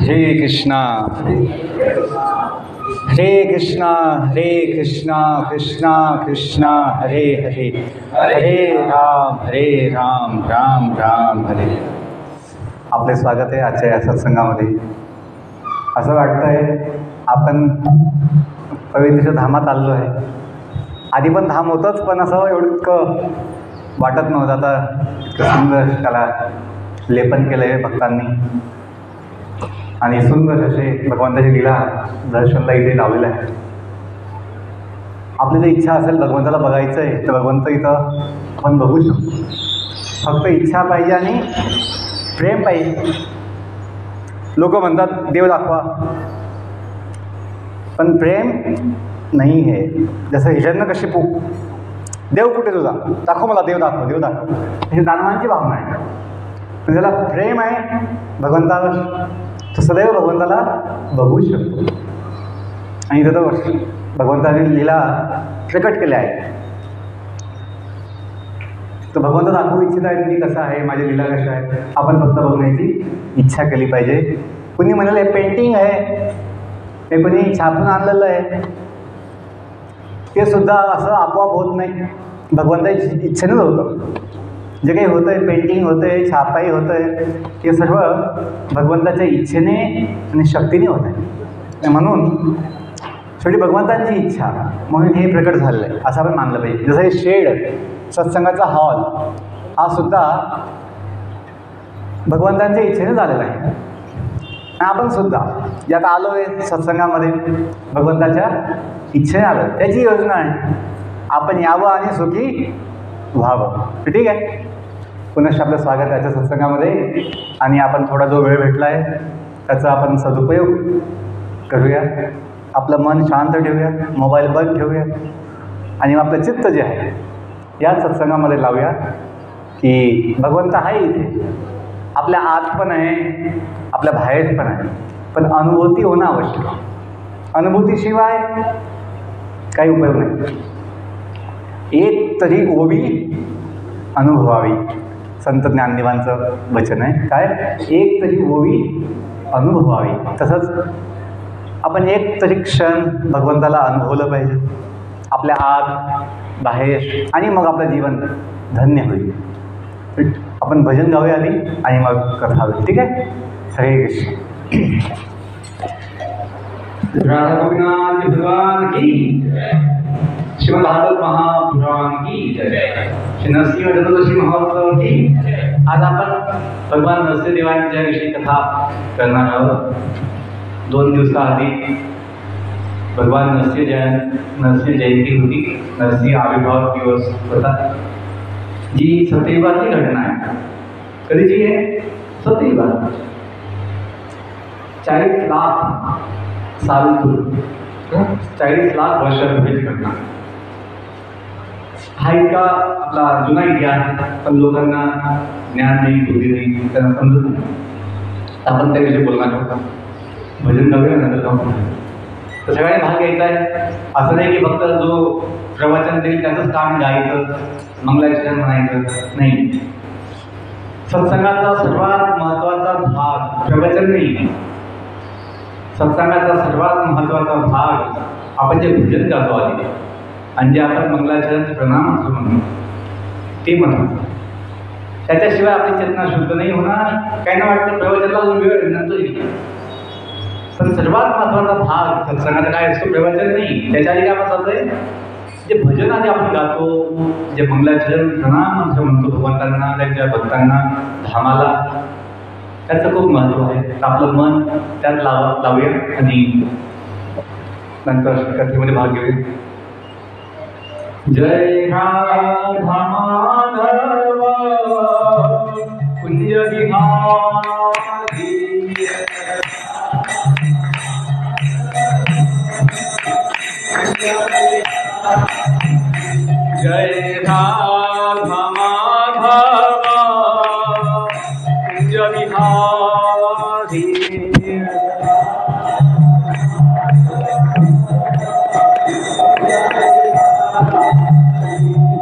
हरे कृष्णा हरे कृष्णा हरे कृष्णा कृष्णा कृष्णा हरे हरे हरे राम राम राम हरे. आपले स्वागत आहे आजच्या या सत्संगामध्ये. असं वाटतंय आपण पवित्र धामात आलेलो आहे. आधी पण धाम होतंच, पण असं एवढं इतकं वाटत नव्हतं. आता इतकं सुंदर त्याला लेपन केलं आहे भक्तांनी आणि सुंदर असे भगवंताची लीला दर्शनला इथे लावलेलं आहे. आपली जर इच्छा असेल भगवंताला बघायचं आहे तर भगवंत इथं आपण बघू शकतो. फक्त इच्छा पाहिजे आणि प्रेम पाहिजे. लोक म्हणतात देव दाखवा, पण प्रेम नाही आहे. जसं हिरण्यकशिपू, देव कुठे तुझा, दाखव मला, देव दाखव, देव दाखव, ही दानवांची भावना आहे. पण ज्याला प्रेम आहे भगवंतावर तो सदैव भगवंताला बघू शकतो. आणि इथं तर भगवंताने लीला प्रकट केल्या आहे. तर भगवंत दाखवू इच्छित आहे मी कसा आहे, माझी लीला कशा आहे, आपण फक्त बघण्याची इच्छा केली पाहिजे. कुणी म्हणाले पेंटिंग आहे, हे कुणी छापून आणलेलं आहे, ते सुद्धा असं आपोआप होत नाही, भगवंताची इच्छेनेच होतं. जे काही होतं आहे, पेंटिंग होतं आहे, छापाई होतं आहे, हे सर्व भगवंताच्या इच्छेने आणि शक्तीने होत आहे. म्हणून शेवटी भगवंतांची इच्छा म्हणून हे प्रकट झालेलं आहे असं आपण मानलं पाहिजे. जसं हे शेड सत्संगाचा हॉल हा सुद्धा भगवंतांच्या इच्छेने झालेला आहे. आणि आपण सुद्धा यात आलो आहे सत्संगामध्ये भगवंताच्या इच्छेने आलो. त्याची योजना आहे आपण यावं आणि सुखी व्हावं. ठीक आहे. पुनश्च आपलं स्वागत आहे याच्या सत्संगामध्ये. आणि आपण थोडा जो वेळ भेटला आहे त्याचा आपण सदुपयोग करूया. आपलं मन शांत ठेवूया, मोबाईल बंद ठेवूया आणि आपलं चित्त जे आहे या सत्संगामध्ये लावूया की भगवंत आहे इथे, आपल्या आत पण आहे, आपल्या बाहेर पण आहे. पण अनुभूती होणं आवश्यक. अनुभूतीशिवाय काही उपयोग नाही. एक तरी ओवी अनुभवावी, संत ज्ञानदेवांचं वचन आहे. काय? एक तरी ओवी अनुभवावी. तसंच आपण एक तरी क्षण भगवंताला अनुभवलं पाहिजे, आपल्या आत बाहेर, आणि मग आपलं जीवन धन्य होईल. आपण भजन गाऊया आधी आणि मग कथा होईल. ठीक आहे. हरे कृष्ण. राधा गोपीनाथ भगवान की, श्रीमद् भागवत महापुराण की जय, श्री नरसिंह चतुर्दशी महोत्सव की. आज आपण भगवान नरसिंहदेवांच्या विषयी कथा करणार आहोत. 2 दिवसाआधी भगवान नरसिंह जयंती होती, नरसिंह आविर्भाव दिवस होता, जी सत्ययुगातली घटना आहे. कधीची आहे? सत्ययुगात. 40 लाख साल पूर्वी, 40 लाख वर्षापूर्वीची घटना. हा इतका आपला जुना इतिहास, पण लोकांना ज्ञान नाही, बुद्धी नाही, त्यांना समजत नाही. आपण त्याविषयी बोलणार आहोत. भजन गाऊया नंतर जाऊन. तर सगळ्यांनी भाग घ्यायचा आहे. असं नाही की फक्त जो प्रवचन देईल त्याचंच काम गायचं, मंगलाचरण म्हणायचं नाही. सत्संगाचा सर्वात महत्त्वाचा भाग प्रवचन नाही. सत्संगाचा सर्वात महत्त्वाचा भाग आपण जे भजन गातो आधी आणि जे आपण मंगलाचरण प्रणाम म्हणतो ते म्हणतो. त्याच्याशिवाय आपली चेतना शुद्ध नाही होणार. काही ना वाटतं प्रवचनाला वेळ नंतर येईल, पण सर्वात महत्त्वाचा भाग सत्संगाचा काय असतो? प्रवचन नाही. त्याच्या आधी काय महत्त्वाचं आहे? जे भजन आधी आपण गातो, जे मंगलाचरण प्रणाम मंत्र म्हणतो भगवंतांना, त्यांच्या भक्तांना, धामाला, त्याचं खूप महत्त्व आहे. तर आपलं मन त्यात लावूया आणि नंतर कथेमध्ये भाग घेऊया. जय राधा माधव कुंज विहारी, जय राधा माधव कुंज विहारी,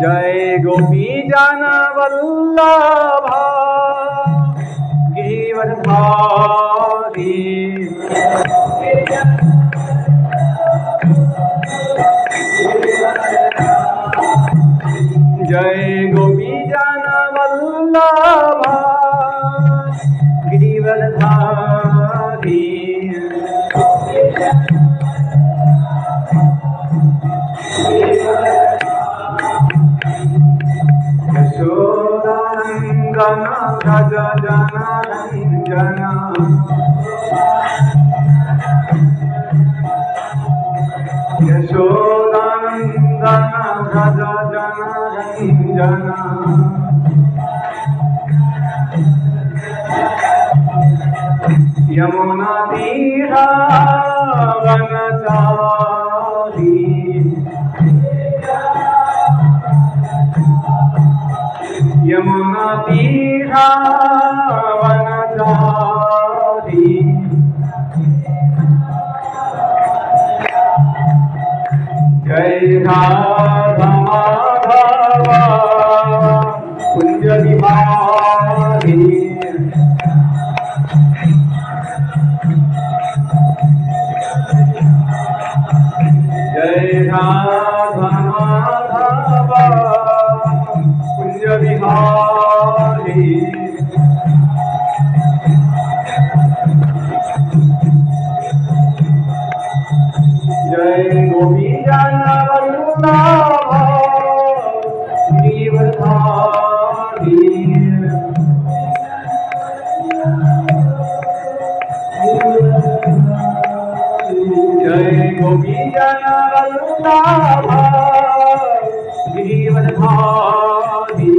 जय गोपी जन वल्लभा गिरिवरधारी, जय गोपी जन वल्लभा गिरिवरधारी यशोदानंदन व्रज जनरंजन यशोदानंदन व्रज जनरंजन यमुना तीरा वनचारी यमुना तीरा वनचारी जय राधा माधव कुंज बिहारी जय राधा माधव कुंज बिहारी जय गोपी जन वल्लभ गिरिवरधारी जय गोपी जन वल्लभ गिरिवरधारी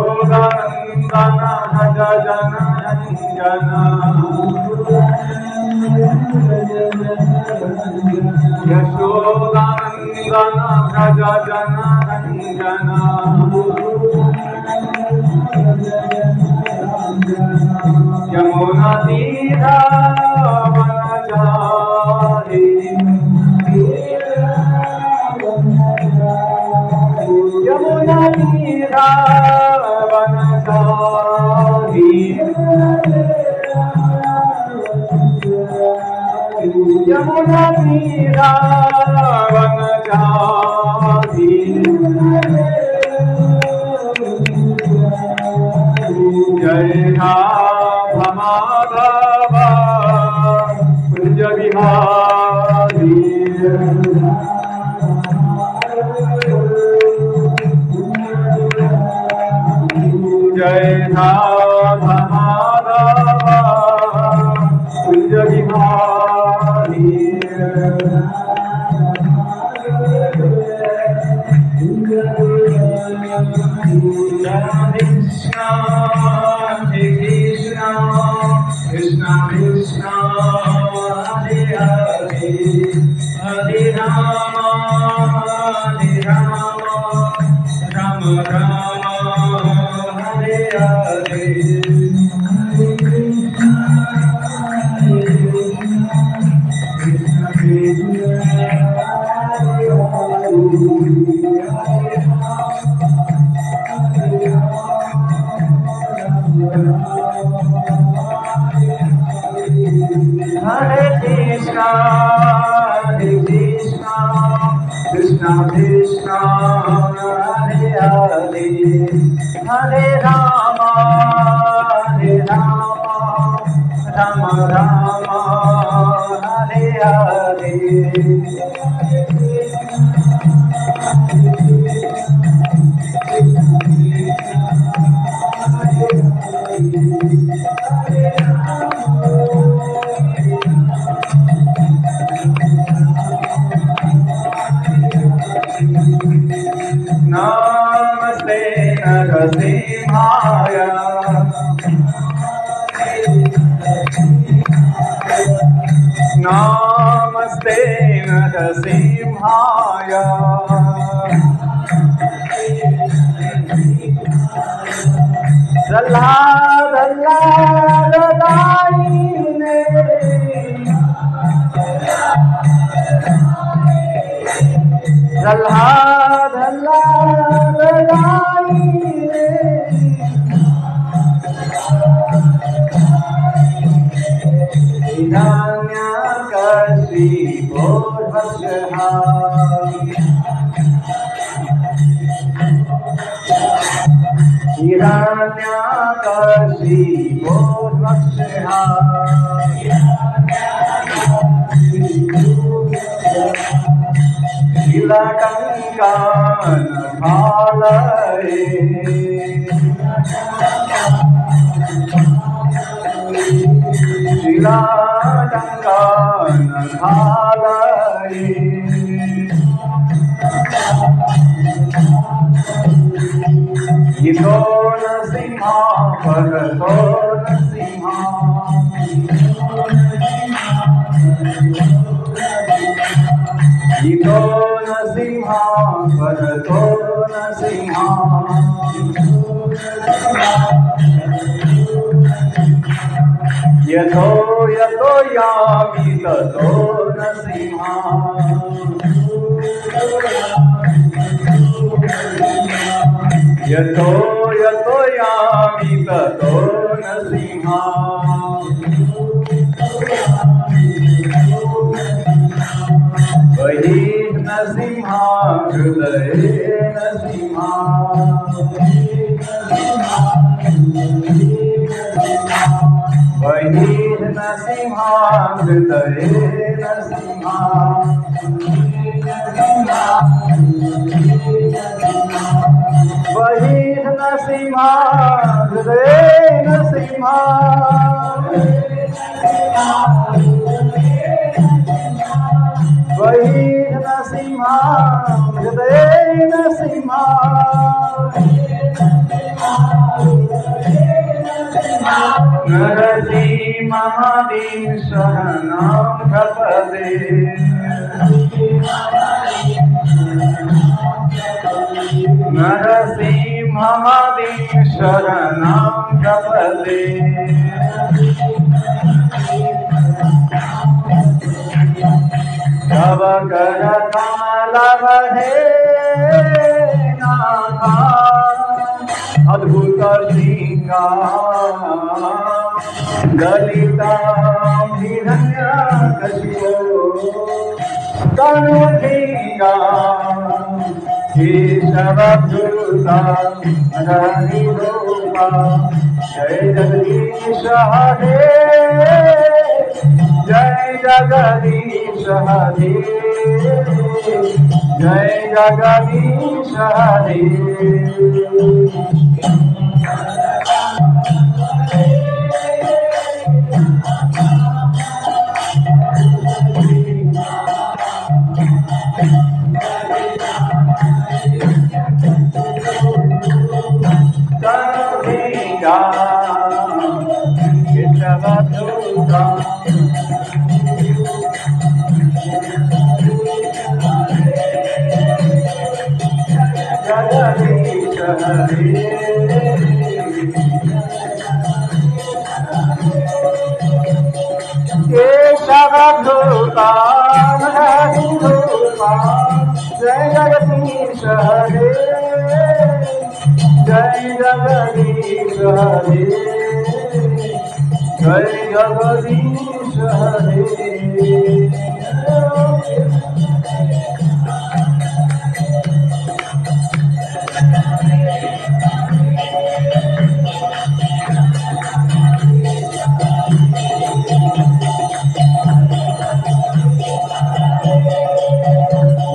यशोदानंदन व्रज जनरंजन यशोदानंदन व्रज जनरंजन यमुना तीरा वनचारी यमुना तीरा वनचारी यमुना तीरा वनचारी जय राधा माधव कुंज बिहारी जय Radha Madhav Kunj Bihari Krishna Krishna Krishna Krishna Hare Hare Hare Ram Ram Ram Hare Hare Hare Krishna, Krishna Krishna, Hare Hare, Hare Rama, Rama Rama, Hare Hare. Namaste Narasimhaya Namaste Narasimhaya Prahlad Daine Prahlad हिरण्याकशी भोर्भक्षः हिरण्याकशी भोर्भक्षः शीलकङ्कान् फालये शीलकङ्कान् फालये इतो नरसिंहा परतो नरसिंहा इतो नरसिंहा परतो नरसिंहा यतो यतो यामि ततो नरसिंहा यतो यतो यामि ततो नरसिंहा बहिः नरसिंहा हृदये नरसिंहा बहिः नरसिंहा हृदये नरसिंहा बहिः नरसिंहा हृदये नरसिंहा बहिः नरसिंहा हृदये नरसिंहा नरसिंहमदिं शरणं प्रपदे नरसिंहमदिं शरणं प्रपदे तव करकमलवहे नाथा अद्भुत शृंगार दलितां हिरण्यकशिपो तनुलिंगा केशवधृता हरिरूपा जय जगदीश हरे जय जगदीश हरे जय जगदीश हरे केशवधृता हरिरूपा जय जगदीश हरे जय जगदीश हरे जय जगदीश हरे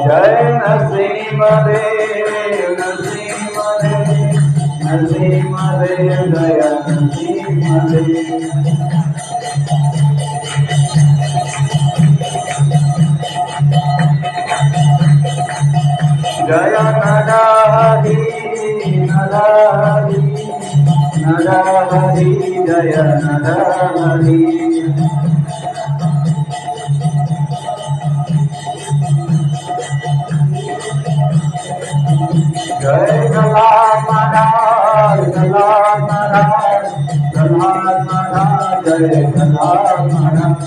जय नरसिंहदेव नरसिंहदेव नरसिंहदेव जय नरसिंहदेव जय नरहरि नरहरि नरहरि जय नरहरि जय प्रहलाद महाराज प्रहलाद महाराज प्रहलाद महाराज जय प्रहलाद महाराज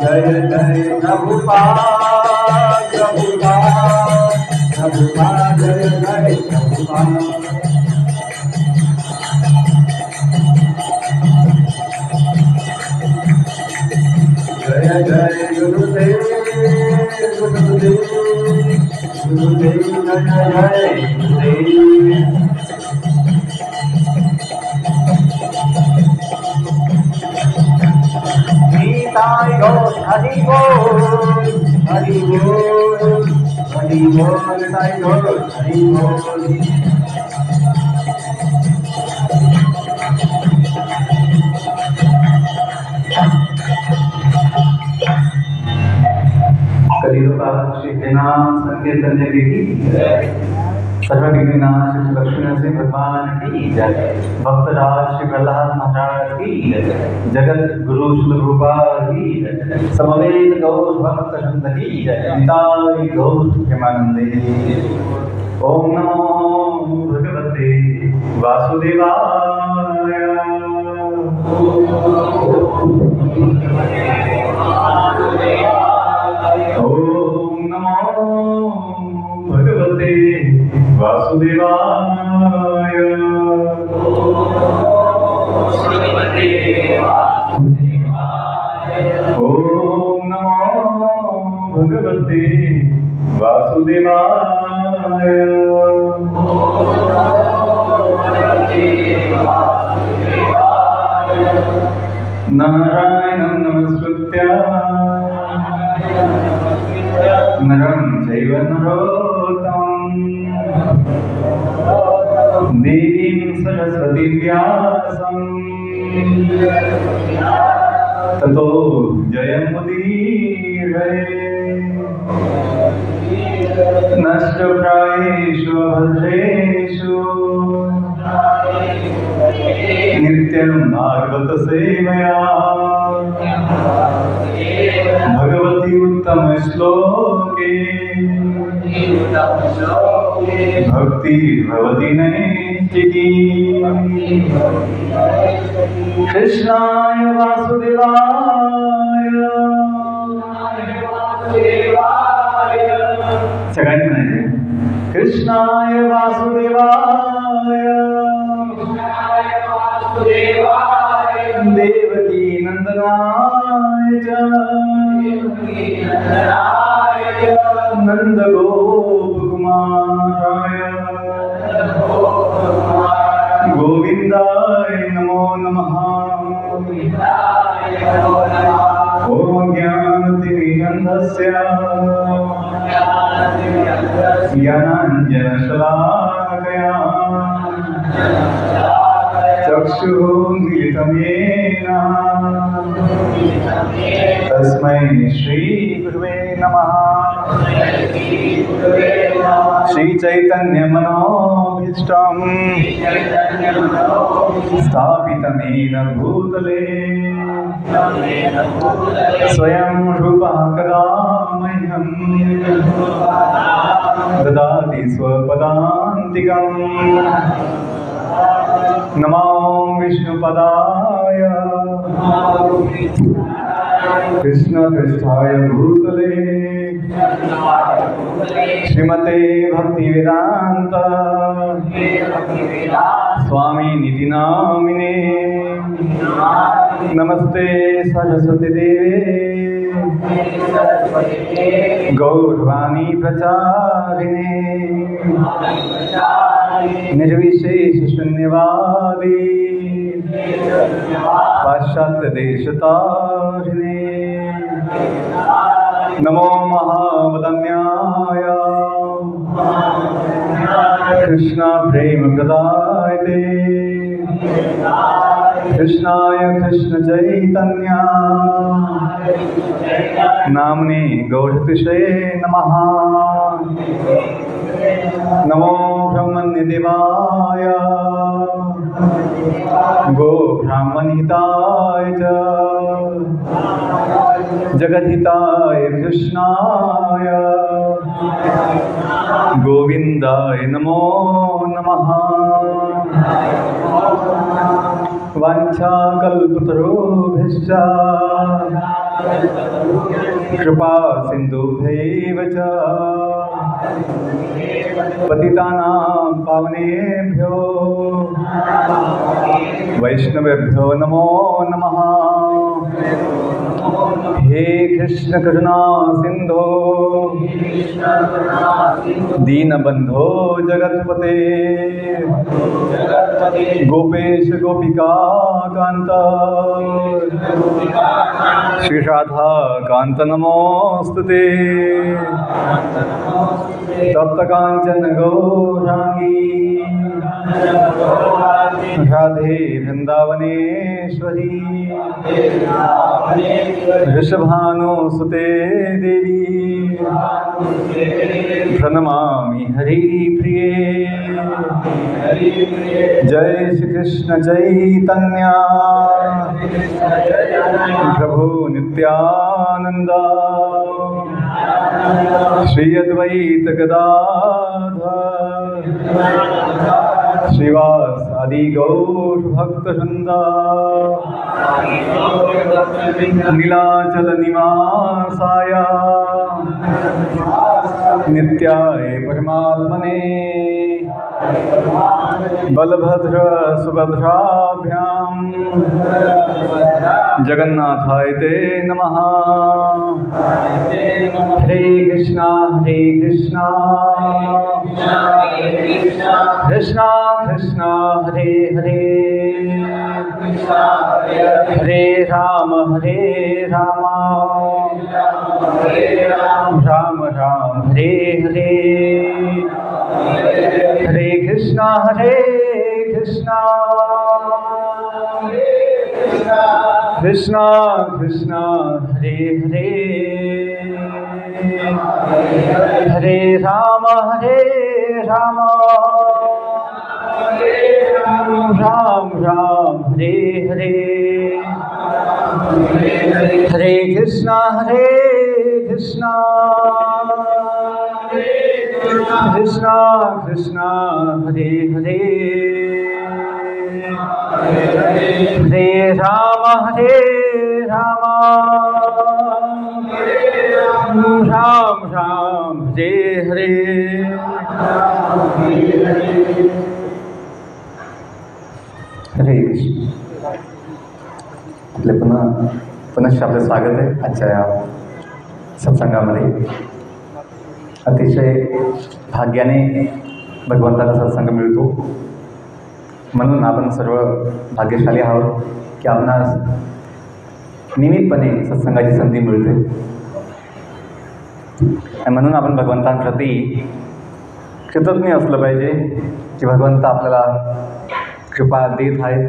जय जय प्रभुपाद प्रभुपाद प्रभुपाद जय जय प्रभुपाद। जय जय गुरुदेव गुरुदेव गुरुदेव जय जय गुरुदेव। निताय गौर हरि बोल हरि बोल हरि बोल निताय गौर हरि बोल। कलियुगात श्री हरिनाम संकीर्तन की सर्वविघ्नाश श्री लक्ष्मी नरसिंह भगवान की जय। भक्तराज श्री प्रहलाद महाराज की जय। जगत गुरु श्री रूपाल की जय। समवेत गौर भक्त वृंद की जय। निताय गौर प्रेमानंदे। ओम नमो भगवते वासुदेवाय। ओम नमो भगवते वासुदेवाय। ओम नमो भगवते वासुदेवाय। नारायणं नमस्कृत्य नरं चैव नरोत्तमं देवीं सरस्वतीं व्यासं ततो जयमुदीरये। नष्टप्रायेषु भद्रेषु नित्यं भागवत सेवया भगवती उत्तम श्लोके भक्ति भवति नैष्ठिकी। कृष्णाय वासुदेवाय। सगळ्यांनी म्हणायचे कृष्णाय वासुदेवाय देवकी नंदनाय च नंद गोपकुमाराय गोविंदाय नमो नमः। ओम ज्ञानतिमिरन्धस्य ज्ञानाञ्जनशलाकया चक्षुरुन्मीलितं येन तस्मै श्रीगुरुवे नमः। श्रीचैतन्यमनोभीष्टं स्थापितमेन भूतले स्वयं रूपः कदा मह्यं ददाति स्वपदान्तिकम्। नमो विष्णुपदाय कृष्णपृष्ठाय भूतले श्रीमते भक्तिवेदांत स्वामी निधि नामिने। नमस्ते सरस्वती देवे गौरवाणी प्रचारिणे निर्विशेष शून्यवादी पाश्चात्य देशतारिणे। नमो महावदन्याय कृष्ण प्रेम प्रदायते कृष्णाय कृष्ण चैतन्य नाम्ने गौरतिषे नमः। नमो ब्रह्मण्यदेवाय गो ब्राह्मणहिताय च जगद्हिताय कृष्णाय गोविंदाय नमो नमः। वाञ्छाकल्पतरुभ्यश्च कृपा सिन्धुभ्यैव च पतितानां पावनेभ्यो वैष्णवेभ्यो नमो नमः। हे कृष्ण करुणा सिंधो दीनबंधो जगत्पते गोपेश गोपिका कांत श्री राधा कांत नमोस्तुते। तप्त कांचन गौरांगी राधे वृंदावनेश्वरी ऋषभानुसुते देवी प्रणमामि हरिप्रिये। जय श्री कृष्ण चैतन्य प्रभु नित्यानंद श्री अद्वैत गदाधर श्रीवास आदि गौर भक्तवृंद नीलाचल निवासाय नित्याय परमात्मने बलभद्र सुभद्राभ्यां जगन्नाथाय ते नमः। हरे कृष्णा कृष्णा कृष्णा हरे हरे हरे राम राम राम हरे हरे। हरे कृष्णा कृष्णा कृष्णा हरे हरे हरे राम राम राम हरे हरे। हरे कृष्णा कृष्णा कृष्णा हरे हरे हरे राम राम राम हरे हरे। हरे कृष्ण। आपले पुनश्च आपलं स्वागत आहे आजच्या या सत्संगामध्ये। अतिशय भाग्याने भगवंताचा सत्संग मिळतो, म्हणून आपण सर्व भाग्यशाली आहोत की आपणास नियमितपणे सत्संगाची संधी मिळते। आणि म्हणून आपण भगवंतांप्रती कृतज्ञ असलं पाहिजे की भगवंत आपल्याला कृपा देत आहेत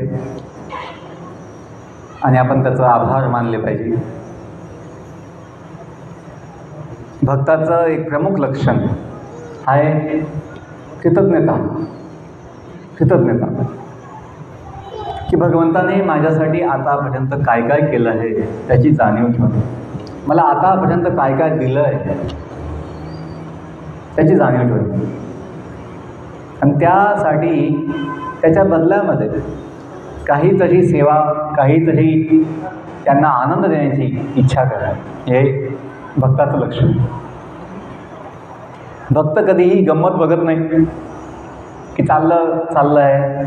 आणि आपण त्याचा आभार मानले पाहिजे। भक्ताचं एक प्रमुख लक्षण आहे कृतज्ञता की भगवंताने माझ्यासाठी आतापर्यंत काय काय केलं आहे त्याची जाणीव ठेवणे, मला आतापर्यंत काय काय दिलं आहे त्याची जाणीव ठेवणे, आणि त्यासाठी त्याच्या बदल्यामध्ये काहीतरी सेवा, काहीतरी त्यांना आनंद देण्याची इच्छा करा, हे भक्ताचं लक्षण। भक्त कधीही गंमत बघत नाही की चाललं आहे,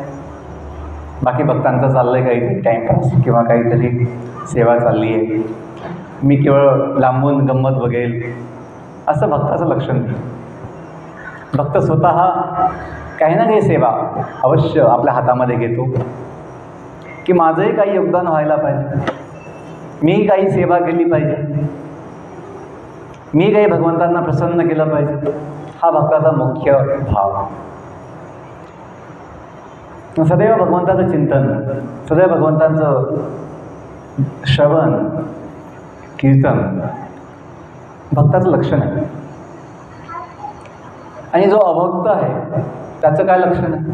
बाकी भक्तांचं चाललं आहे काहीतरी टाईमपास किंवा काहीतरी सेवा चालली आहे, मी केवळ लांबून गंमत बघेल, असं भक्ताचं लक्षण नाही। भक्त स्वतः काही ना काही सेवा अवश्य आपल्या हातामध्ये घेतो की माझंही काही योगदान व्हायला पाहिजे, मी काही सेवा केली पाहिजे, मी काही भगवंतांना प्रसन्न केलं पाहिजे, हा भक्ताचा मुख्य भाव। सदैव भगवंताचं चिंतन, सदैव भगवंतांचं श्रवण कीर्तन भक्ताचं लक्षण आहे। आणि जो अभक्त आहे त्याचं काय लक्षण आहे?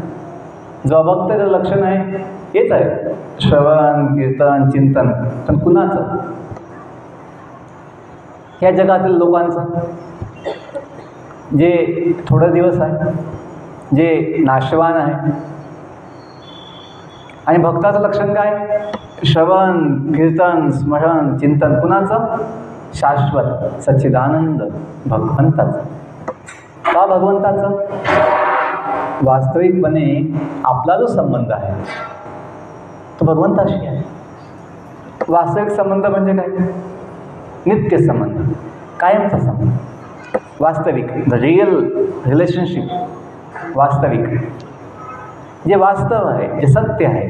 जो अभक्त त्याचं लक्षण आहे हेच आहे, श्रवण कीर्तन चिंतन, पण कुणाचं? ह्या जगातील लोकांचं, जे थोडे दिवस आहे, जे नाशवान आहे। आणि भक्ताचं लक्षण काय? श्रवण कीर्तन स्मरण चिंतन कुणाचं? शाश्वत सच्चिदानंद भगवंताचं। का भगवंताचं? वास्तविकपणे आपला जो संबंध आहे तो भगवंताशी आहे. वास्तविक संबंध म्हणजे काय? नित्य संबंध, कायमचा संबंध. वास्तविक, द रिअल रिलेशनशिप, वास्तविक, जे वास्तव आहे, जे सत्य आहे,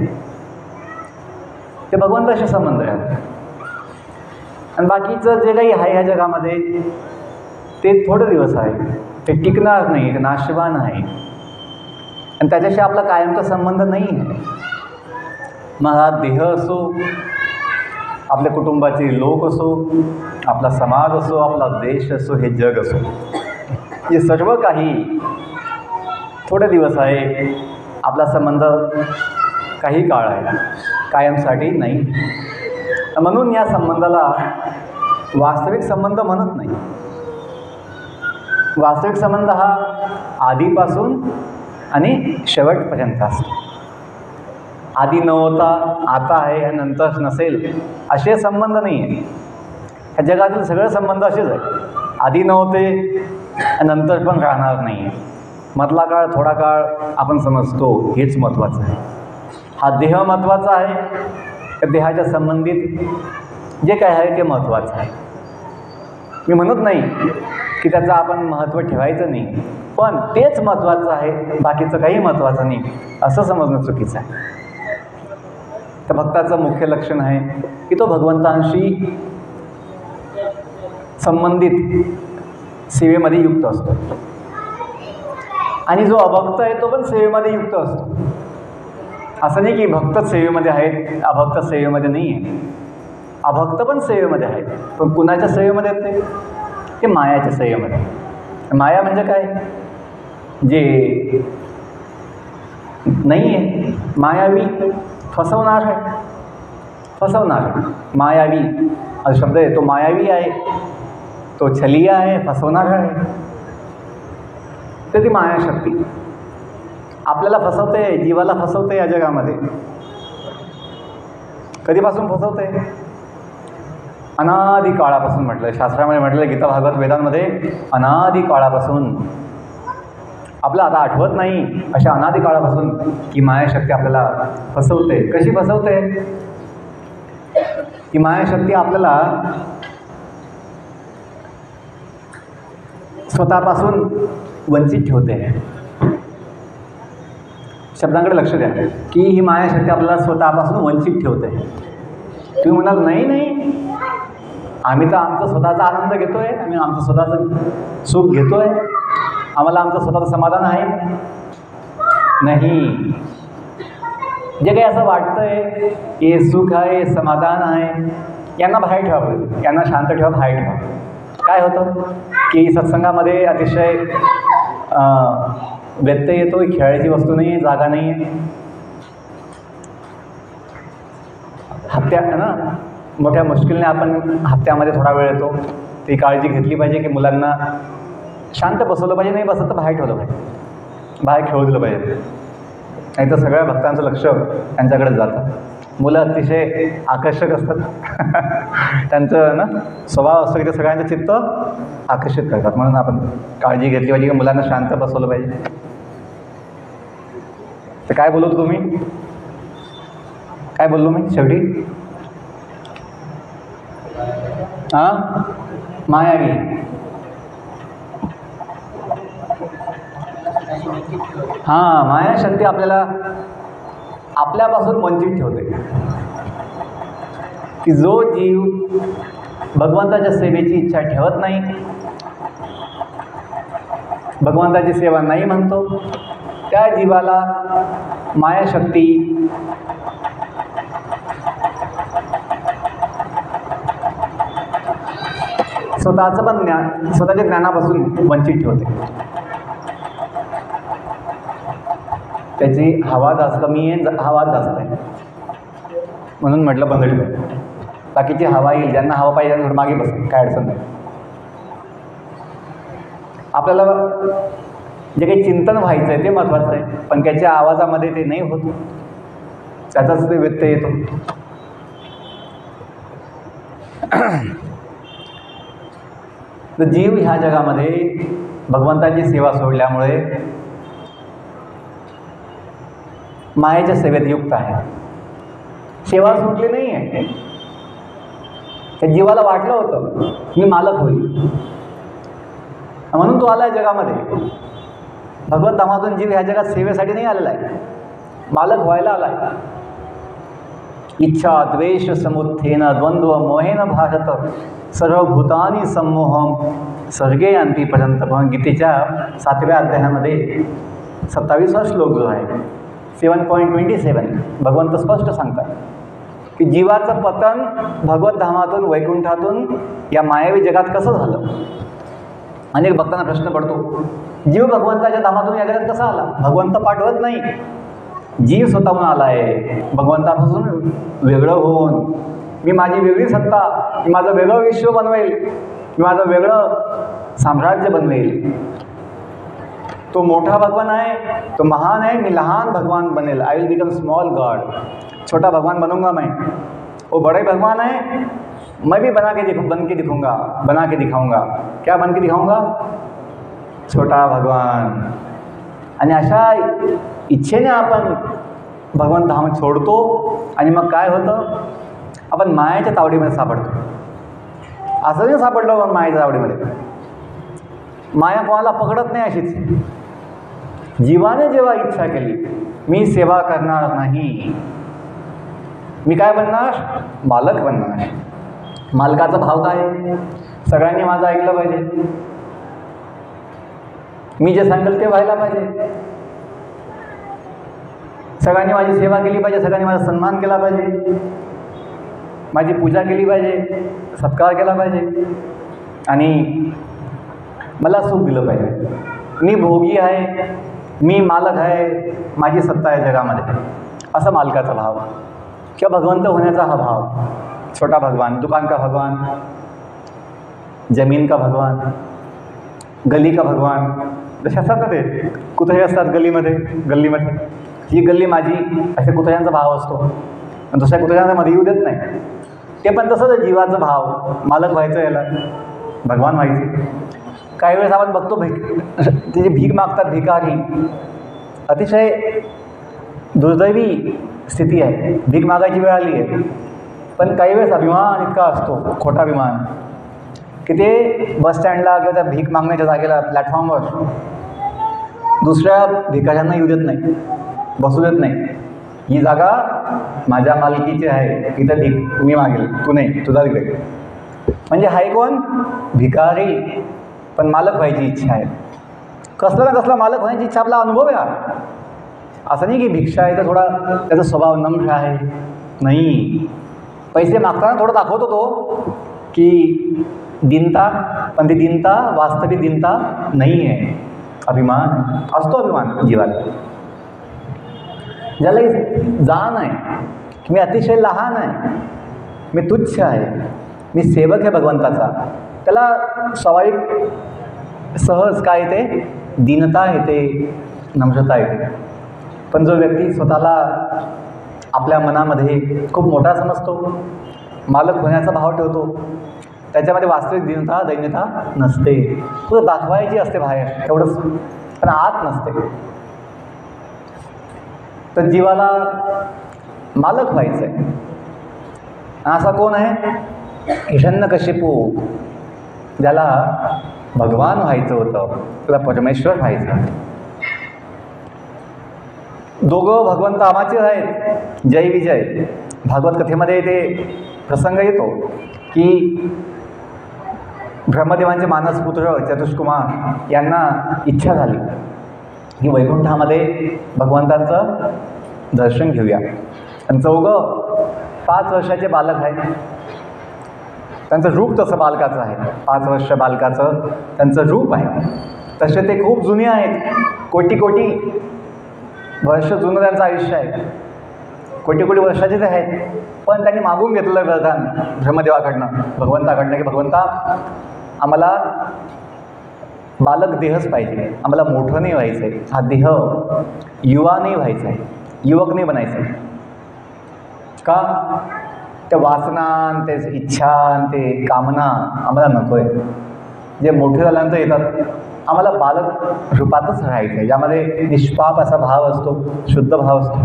ते भगवंताशी संबंध आहे. आणि बाकीचं जे काही आहे ह्या जगामध्ये ते थोडे दिवस आहे, ते टिकणार नाही, ते नाशवान आहे, आणि त्याच्याशी आपला कायमचा संबंध नाही आहे. मग हा देह असो, आपल्या कुटुंबाचे लोक असो, आपला समाज असो, आपला देश असो, हे जग असो, हे सर्व काही थोडे दिवस आहे. आपला संबंध काही काळ आहे, कायमसाठी नाही. म्हणून या संबंधाला वास्तविक संबंध म्हणत नाही. वास्तविक संबंध हा आधीपासून आणि शेवटपर्यंत असतो. आधी नव्हता, आता आहे, ह्या नंतर नसेल, असे संबंध नाही आहे. ह्या जगातील सगळे संबंध असेच आहेत. आधी नव्हते, नंतर पण राहणार नाही आहे. मधला काळ, थोडा काळ आपण समजतो, हेच महत्त्वाचं आहे. हा देह महत्त्वाचा आहे, त्या देहाच्या संबंधित जे काय आहे ते महत्त्वाचं आहे. मी म्हणत नाही की त्याचं आपण महत्त्व ठेवायचं नाही, पण तेच महत्त्वाचं आहे, बाकीचं काही महत्त्वाचं नाही असं समजणं चुकीचं आहे. तर भक्ताचं मुख्य लक्षण आहे की तो भगवंतांशी संबंधित सेवेमध्ये युक्त असतो. आणि जो अभक्त आहे तो पण सेवेमध्ये युक्त असतो. असं नाही की भक्तच सेवेमध्ये आहेत, अभक्त सेवेमध्ये नाही आहे. अभक्त पण सेवेमध्ये आहेत, पण कुणाच्या सेवेमध्ये आहेत ते मायाच्या सेवेमध्ये. माया म्हणजे काय? जे नाही आहे, मायावी, फसवणार आहे, फसवणार. मायावी हा शब्द आहे, तो मायावी आहे, तो छलिया आहे, फसवणार आहे. तर ती मायाशक्ती आपल्याला फसवते, जीवाला फसवते या जगामध्ये. कधीपासून फसवते? अनादी काळापासून म्हटलं, शास्त्रामध्ये म्हटलं, गीता भागवत वेदांमध्ये अनादी काळापासून. आपलं आता आठवत नाही अशा अनादी काळापासून ही मायाशक्ती आपल्याला फसवते. कशी फसवते? ही मायाशक्ती आपल्याला स्वतःपासून वंचित ठेवते. शब्दांकडे लक्ष द्या की ही मायाशक्ती आपल्याला स्वतःपासून वंचित ठेवते. तुम्ही म्हणाल नाही, आम्ही तर आमचा स्वतःचा आनंद घेतो आहे, आम्ही आमचं स्वतःचं सुख घेतो आहे, आम्हाला आमचं स्वतःचं समाधान आहे. नाही, जे काही असं वाटतं आहे की हे सुख आहे, समाधान आहे, यांना बाहेर ठेवा, यांना शांत ठेवा, बाहेर ठेवा. काय होतं की सत्संगामध्ये अतिशय व्यत्यय येतो. खेळायची वस्तू नाही आहे, जागा नाही आहे. ना मोठ्या मुश्किलने आपण हप्त्यामध्ये थोडा वेळ येतो. ती काळजी घेतली पाहिजे की मुलांना शांत बसवलं पाहिजे, नाही बसत तर बाहेर ठेवलं पाहिजे, बाहेर खेळू दिलं पाहिजे. नाही तर सगळ्या भक्तांचं लक्ष त्यांच्याकडे जातं. मुलं अतिशय आकर्षक असतात. त्यांचं ना स्वभाव असतो की ते सगळ्यांचं चित्त आकर्षित करतात. म्हणून आपण काळजी घेतली पाहिजे की मुलांना शांत बसवलं पाहिजे. तर काय बोलू तुम्ही? काय बोललो मी शेवटी? मायावी. मायाशक्ती आपल्याला आपल्यापासून वंचित ठेवते. की जो जीव भगवंताच्या सेवेची इच्छा ठेवत नाही, भगवंताची सेवा नाही म्हणतो, त्या जीवाला मायाशक्ती स्वतःचं पण ज्ञान, स्वतःच्या ज्ञानापासून वंचित ठेवते. त्याची हवा जास्त कमी आहे, हवा जास्त आहे म्हणून म्हटलं बंद ठेव. बाकीची हवा येईल, ज्यांना हवा पाहिजे त्यांना मागे बसेल, काय अडचण नाही. आपल्याला जे काही चिंतन व्हायचं आहे ते महत्त्वाचं आहे, पण त्याच्या आवाजामध्ये ते नाही होत, त्याचाच ते व्यत्यय येतो. तर जीव ह्या जगामध्ये भगवंताची सेवा सोडल्यामुळे मायेच्या सेवेत युक्त आहे. सेवा सुटली नाही आहे. त्या जीवाला वाटलं होतं मी मालक होईल, म्हणून तो आला जगामध्ये. भगवत धामातून जीव ह्या जगात सेवेसाठी नाही आलेला आहे, मालक व्हायला आला आहे. इच्छा द्वेष समुत्थेन द्वंद्व मोहेन भारत सर्वभूतानी सम्मोहम सर्गे अंती पर्यंत. गीतेच्या 7व्या अध्यायामध्ये 27वा श्लोक जो आहे 7.27 भगवंत स्पष्ट सांगतात की जीवाचं पतन भगवत धामातून वैकुंठातून या मायावी जगात कसं झालं. अनेक भक्तांना प्रश्न पडतो, जीव भगवंताच्या धामातून या जगात कसा आला. भगवंत पाठवत नाही, जीव स्वतःहून आला आहे. भगवंतापासून वेगळं होऊन मी माझी वेगळी सत्ता, मी माझं वेगळं विश्व बनवेल, मी माझं वेगळं साम्राज्य बनवेल. तो मोठा भगवान आहे, तो महान है, मैं लहान भगवान बनेल. I will become small God. छोटा भगवान बनूंगा मैं. वो बड़े भगवान है, मैं भी बन के दिखूंगा, बना के दिखाऊंगा. क्या बन के दिखाऊंगा. छोटा भगवान. आणि अशा इच्छेने आपण भगवंत धाम सोडतो आणि मग काय होतं, आपण मायाच्या तावडीमध्ये सापडतो. असं नाही सापडलो आपण मायाच्या तावडीमध्ये. माया कोणाला पकडत नाही अशीच. जीवाने जेव्हा इच्छा केली मी सेवा करणार नाही, मी काय बनणार, मालक बनणार. मालकाचा भाव काय आहे, सगळ्यांनी माझं ऐकलं पाहिजे, मी जे सांगेल ते व्हायला पाहिजे, सगळ्यांनी माझी सेवा केली पाहिजे, सगळ्यांनी माझा सन्मान केला पाहिजे, माझी पूजा केली पाहिजे, सत्कार केला पाहिजे आणि मला सुख दिलं पाहिजे. मी भोगी आहे, मी मालक आहे, माझी सत्ता आहे जगामध्ये, असा मालकाचा भाव किंवा भगवंत होण्याचा हा भाव. छोटा भगवान, दुकान का भगवान, जमीन का भगवान, गली का भगवान, जसे असतात ना ते कुत्रे असतात गल्लीमध्ये ही गल्ली माझी, असे कुत्र्यांचा भाव असतो. आणि दुसऱ्या कुत्र्यांचा मध्ये येऊ देत नाही. ते पण तसंच आहे जीवाचा भाव, मालक व्हायचं, याला भगवान व्हायचे. काही वेळेस आपण बघतो ते जे भीक मागतात भिकारी, अतिशय दुर्दैवी स्थिती आहे. भीक मागायची वेळ आली आहे, पण काही वेळेस अभिमान इतका असतो, खोटा अभिमान, की ते बसस्टँडला किंवा त्या भीक मागण्याच्या जागेला प्लॅटफॉर्मवर दुसऱ्या भिकाऱ्यांना येऊ देत नाही, बसू देत नाही. ही जागा माझ्या मालकीची आहे, इथं भीक मी मागेल, तू नाही, तुझा तिकडे. म्हणजे हाय कोण, भिकारी, पण मालक व्हायची इच्छा आहे. कसला ना कसला मालक होण्याची इच्छा आपला अनुभव आहे. असं नाही की भिक्षा आहे तर थोडा त्याचा स्वभाव नम्र आहे, नाही. पैसे मागताना थोडं दाखवतो तो की दीनता, पण ती दीनता वास्तविक दीनता नाही आहे, अभिमान असतो. अभिमान जीवाला, ज्याला जाण आहे की मी अतिशय लहान आहे, मी तुच्छ आहे, मी सेवक आहे भगवंताचा, त्याला स्वाभाविक सहज काय येते, दीनता येते, नम्रता येते. पण जो व्यक्ती स्वतःला आपल्या मनामध्ये खूप मोठा समजतो, मालक होण्याचा भाव ठेवतो, त्याच्यामध्ये वास्तविक दीनता दैन्यता नसते. तो दाखवायची असते बाहेर एवढंच, पण आत नसते. तर जीवाला मालक व्हायचं आहे. असा कोण आहे, हिरण्यकशिपू, ज्याला भगवान व्हायचं होतं, त्याला परमेश्वर व्हायचं. दोघं भगवंत आमाचे आहेत, जय विजय. भागवत कथेमध्ये ते प्रसंग येतो की ब्रह्मदेवांचे मानसपुत्र चतुष्कुमार यांना इच्छा झाली की वैकुंठामध्ये भगवंतांचं दर्शन घेऊया. आणि चौघं 5 वर्षाचे बालक आहेत. त्यांचं रूप तसं बालकाचं आहे, 5 वर्ष बालकाचं त्यांचं रूप आहे. तसे ते खूप जुने आहेत, कोटी वर्ष जुनं त्यांचं आयुष्य आहे, कोटी वर्षाचे ते आहेत. पण त्यांनी मागून घेतलं वरदान ब्रह्मदेवाकडनं, भगवंताकडनं, की भगवंता आम्हाला बालक देहच पाहिजे, आम्हाला मोठं नाही व्हायचं आहे, हा देह युवा नाही व्हायचा आहे, युवक नाही बनायचं आहे. का, त्या वासना, ते इच्छा, ते कामना आम्हाला नको आहे. जे मोठे झाल्यानंतर येतात, आम्हाला बालक रूपातच राहायचं आहे, ज्यामध्ये निष्पाप असा भाव असतो, शुद्ध भाव असतो.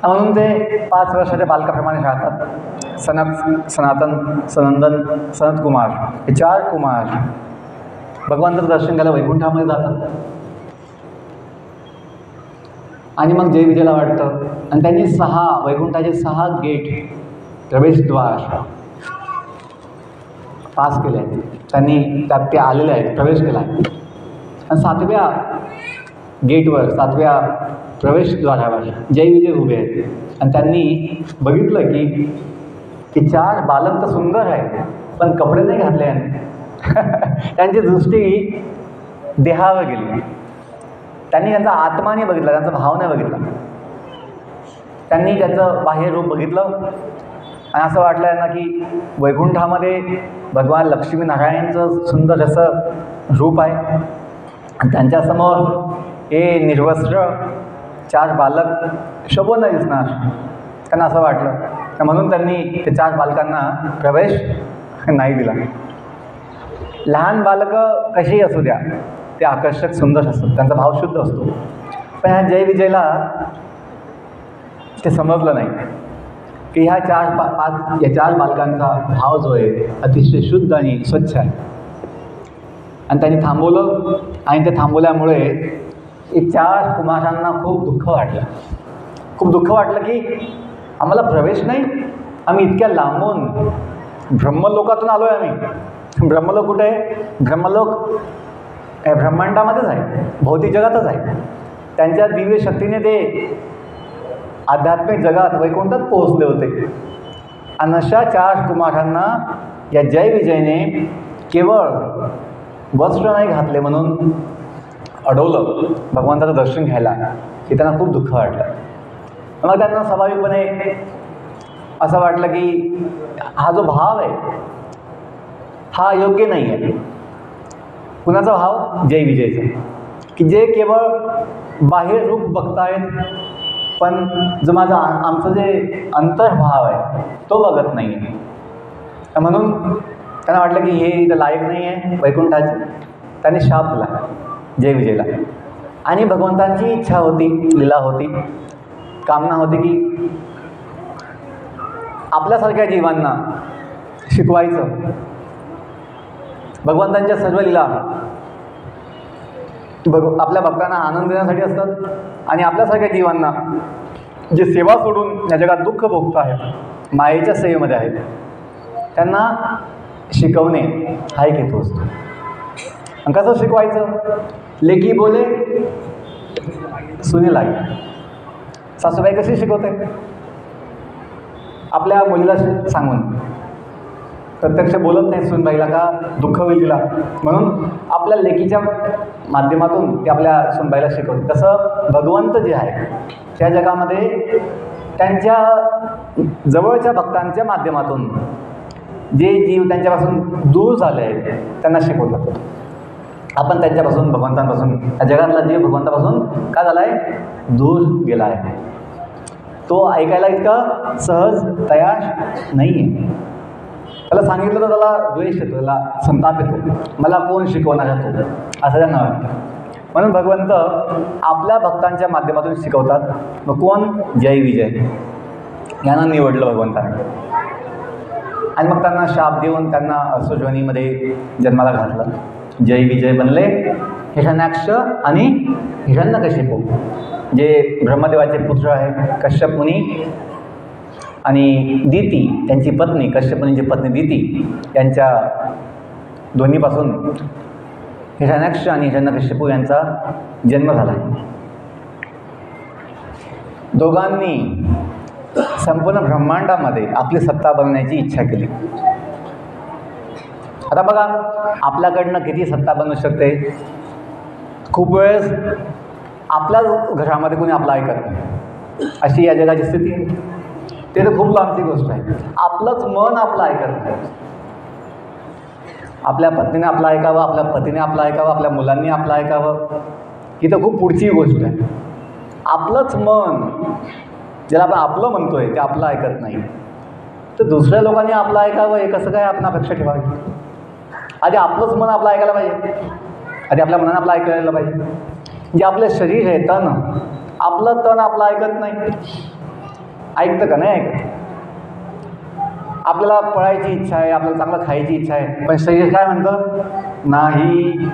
म्हणून ते 5 वर्षाच्या बालकाप्रमाणे राहतात. सनातन, सनंदन, सनतकुमार हे 4 कुमार भगवंताचं दर्शन घ्यायला वैकुंठामध्ये जातात. आणि मग जय विजयला वाटतं, आणि त्यांनी 6 वैकुंठाचे 6 गेट, प्रवेशद्वार पास केले आहेत. त्यांनी त्यात ते आलेले आहेत, प्रवेश केला आहे. आणि 7व्या गेटवर, 7व्या प्रवेशद्वारावर जय विजय उभे आहेत. आणि त्यांनी बघितलं की 4 बालक तर सुंदर आहेत, पण कपडे नाही घातले यांनी. त्यांची दृष्टी देहावर गेली. त्यांनी त्यांचा आत्मा नाही बघितला, त्यांचा भाव नाही बघितला. त्यांनी त्याचं बाह्य रूप बघितलं आणि असं वाटलं यांना की वैकुंठामध्ये भगवान लक्ष्मीनारायणचं सुंदर असं रूप आहे, आणि त्यांच्यासमोर हे निर्वस्त्र 4 बालक शोभून नाही दिसणार. त्यांना असं वाटलं, म्हणून त्यांनी ते 4 बालकांना प्रवेश नाही दिला. लहान बालकं कशीही असू द्या, ते आकर्षक सुंदर असतात, त्यांचा भाव शुद्ध असतो. पण ह्या जय विजयला ते समजलं नाही की ह्या 4 बालकांचा भाव जो आहे अतिशय शुद्ध आणि स्वच्छ आहे. आणि त्यांनी थांबवलं, आणि ते थांबवल्यामुळे हे 4 कुमारांना खूप दुःख वाटलं. खूप दुःख वाटलं की आम्हाला प्रवेश नाही, आम्ही इतक्या लांबून ब्रह्मलोकातून आलो आहे. आम्ही ब्रह्मलोक कुठे आहे? ब्रह्मलोक ब्रह्मांडामध्येच आहे, भौतिक जगातच आहे. त्यांच्या दिव्य शक्तीने ते आध्यात्मिक जगात वैकुंठात पोहोचले होते. आणि अशा 4 कुमारांना या जय विजयने केवळ वस्त्र नाही घातले म्हणून अडवलं भगवंताचं दर्शन घ्यायला, हे त्यांना खूप दुःख वाटलं. मग त्यांना स्वाभाविकपणे असं वाटलं की हा जो भाव आहे हा योग्य नाही आहे. कुणाचा भाव? जय विजयचा, की जे केवळ बाह्य रूप बघतायत, पण जो माझा आमचं जे अंतर्भाव आहे तो बघत नाही आहे. म्हणून त्यांना वाटलं की हे इथं लायक नाही आहे वैकुंठाचे. त्यांनी शाप दिला जय विजयला. आणि भगवंतांची इच्छा होती, लीला होती, कामना होती की आपल्यासारख्या जीवांना शिकवायचं. भगवंतांच्या सर्व लीला आपल्या भक्तांना आनंद देण्यासाठी असतात, आणि आपल्यासारख्या जीवांना जे सेवा सोडून या जगात दुःख भोगत आहेत, मायेच्या सेवेमध्ये आहेत, त्यांना शिकवणे हा एक हेतू असतो. आणि कसं शिकवायचं? लेकी बोले सुने लागे. सासूबाई कशी शिकवते? आपल्या मुलीला सांगून, प्रत्यक्ष बोलत नाही सुनबाईला का दुःख होईल तिला, म्हणून आपल्या लेकीच्या माध्यमातून ते आपल्या सुनबाईला शिकवते. तसं भगवंत जे आहे त्या जगामध्ये त्यांच्या जवळच्या भक्तांच्या माध्यमातून जे जीव त्यांच्यापासून दूर झाले आहेत त्यांना शिकवतात. आपण त्यांच्यापासून, भगवंतांपासून, या जगातला जीव भगवंतापासून का झाला आहे? दूर गेला आहे. तो ऐकायला इतका सहज तयार नाही आहे. त्याला सांगितलं तर त्याला द्वेष येतो, त्याला संताप येतो. मला कोण शिकवणार आहे तो, असं त्यांना वाटतं. म्हणून भगवंत आपल्या भक्तांच्या माध्यमातून शिकवतात. मग कोण? जय विजय यांना निवडलं भगवंताने, आणि मग त्यांना शाप देऊन त्यांना असुरजनीमध्ये जन्माला घातलं. जय विजय बनले हिरण्याक्ष आणि हिरण्यकशिपू, जे ब्रह्मदेवाचे पुत्र आहे कश्यप मुनी, आणि दिती त्यांची पत्नी, कश्यप मुनीची पत्नी दिती, यांच्या दोन्हीपासून हिरण्याक्ष आणि हिरण्यकशिपू यांचा जन्म झाला. दोघांनी संपूर्ण ब्रह्मांडामध्ये आपली सत्ता बनवण्याची इच्छा केली. आता बघा, आपल्याकडनं किती सत्ता बनवू शकते? खूप वेळेस आपल्या घरामध्ये कोणी आपलं ऐकत नाही, अशी या जगाची स्थिती आहे. ते तर खूप लांबची गोष्ट आहे. आपलंच मन आपलं ऐकत नाही. आपल्या पत्नीने आपलं ऐकावं, आपल्या पतीने आपलं ऐकावं, आपल्या मुलांनी आपलं ऐकावं, ही तर खूप पुढची गोष्ट आहे. आपलंच मन, ज्याला आपण आपलं म्हणतोय, ते आपलं ऐकत नाही, तर दुसऱ्या लोकांनी आपलं ऐकावं हे कसं काय आपण अपेक्षा ठेवावी? आधी आपलंच मन आपलं ऐकायला पाहिजे. आधी आपल्या मनानं आपलं ऐकायला पाहिजे. जे आपलं शरीर आहे, तन, आपलं तन आपलं ऐकत नाही. ऐकतं का? नाही ऐकत. आपल्याला पळायची इच्छा आहे, आपल्याला चांगलं खायची इच्छा आहे, पण शरीर काय म्हणतं? नाही,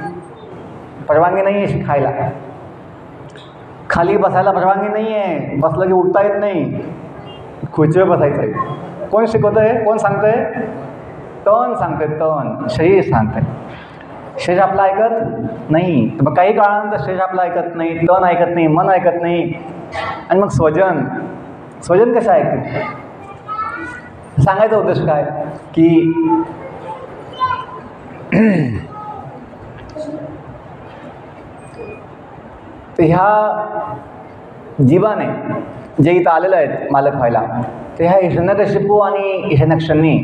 परवानगी नाही आहे खायला. खाली बसायला परवानगी नाही आहे, बसलं की उठता येत नाही, खुर्चीवर बसायचं आहे. कोण शिकवतं आहे? कोण सांगतं आहे? तन सांगते, तन, शरीर सांगते. शरीर आपलं ऐकत नाही. तर मग काही काळानंतर शरीर आपलं ऐकत नाही, तन ऐकत नाही, मन ऐकत नाही, आणि मग स्वजन कशा ऐकते? सांगायचा उद्देश काय की तर ह्या जीवाने जे इथं आलेलं आहेत मालक व्हायला, तर ह्या हिरण्यकशिपू आणि हिरण्यक्षनी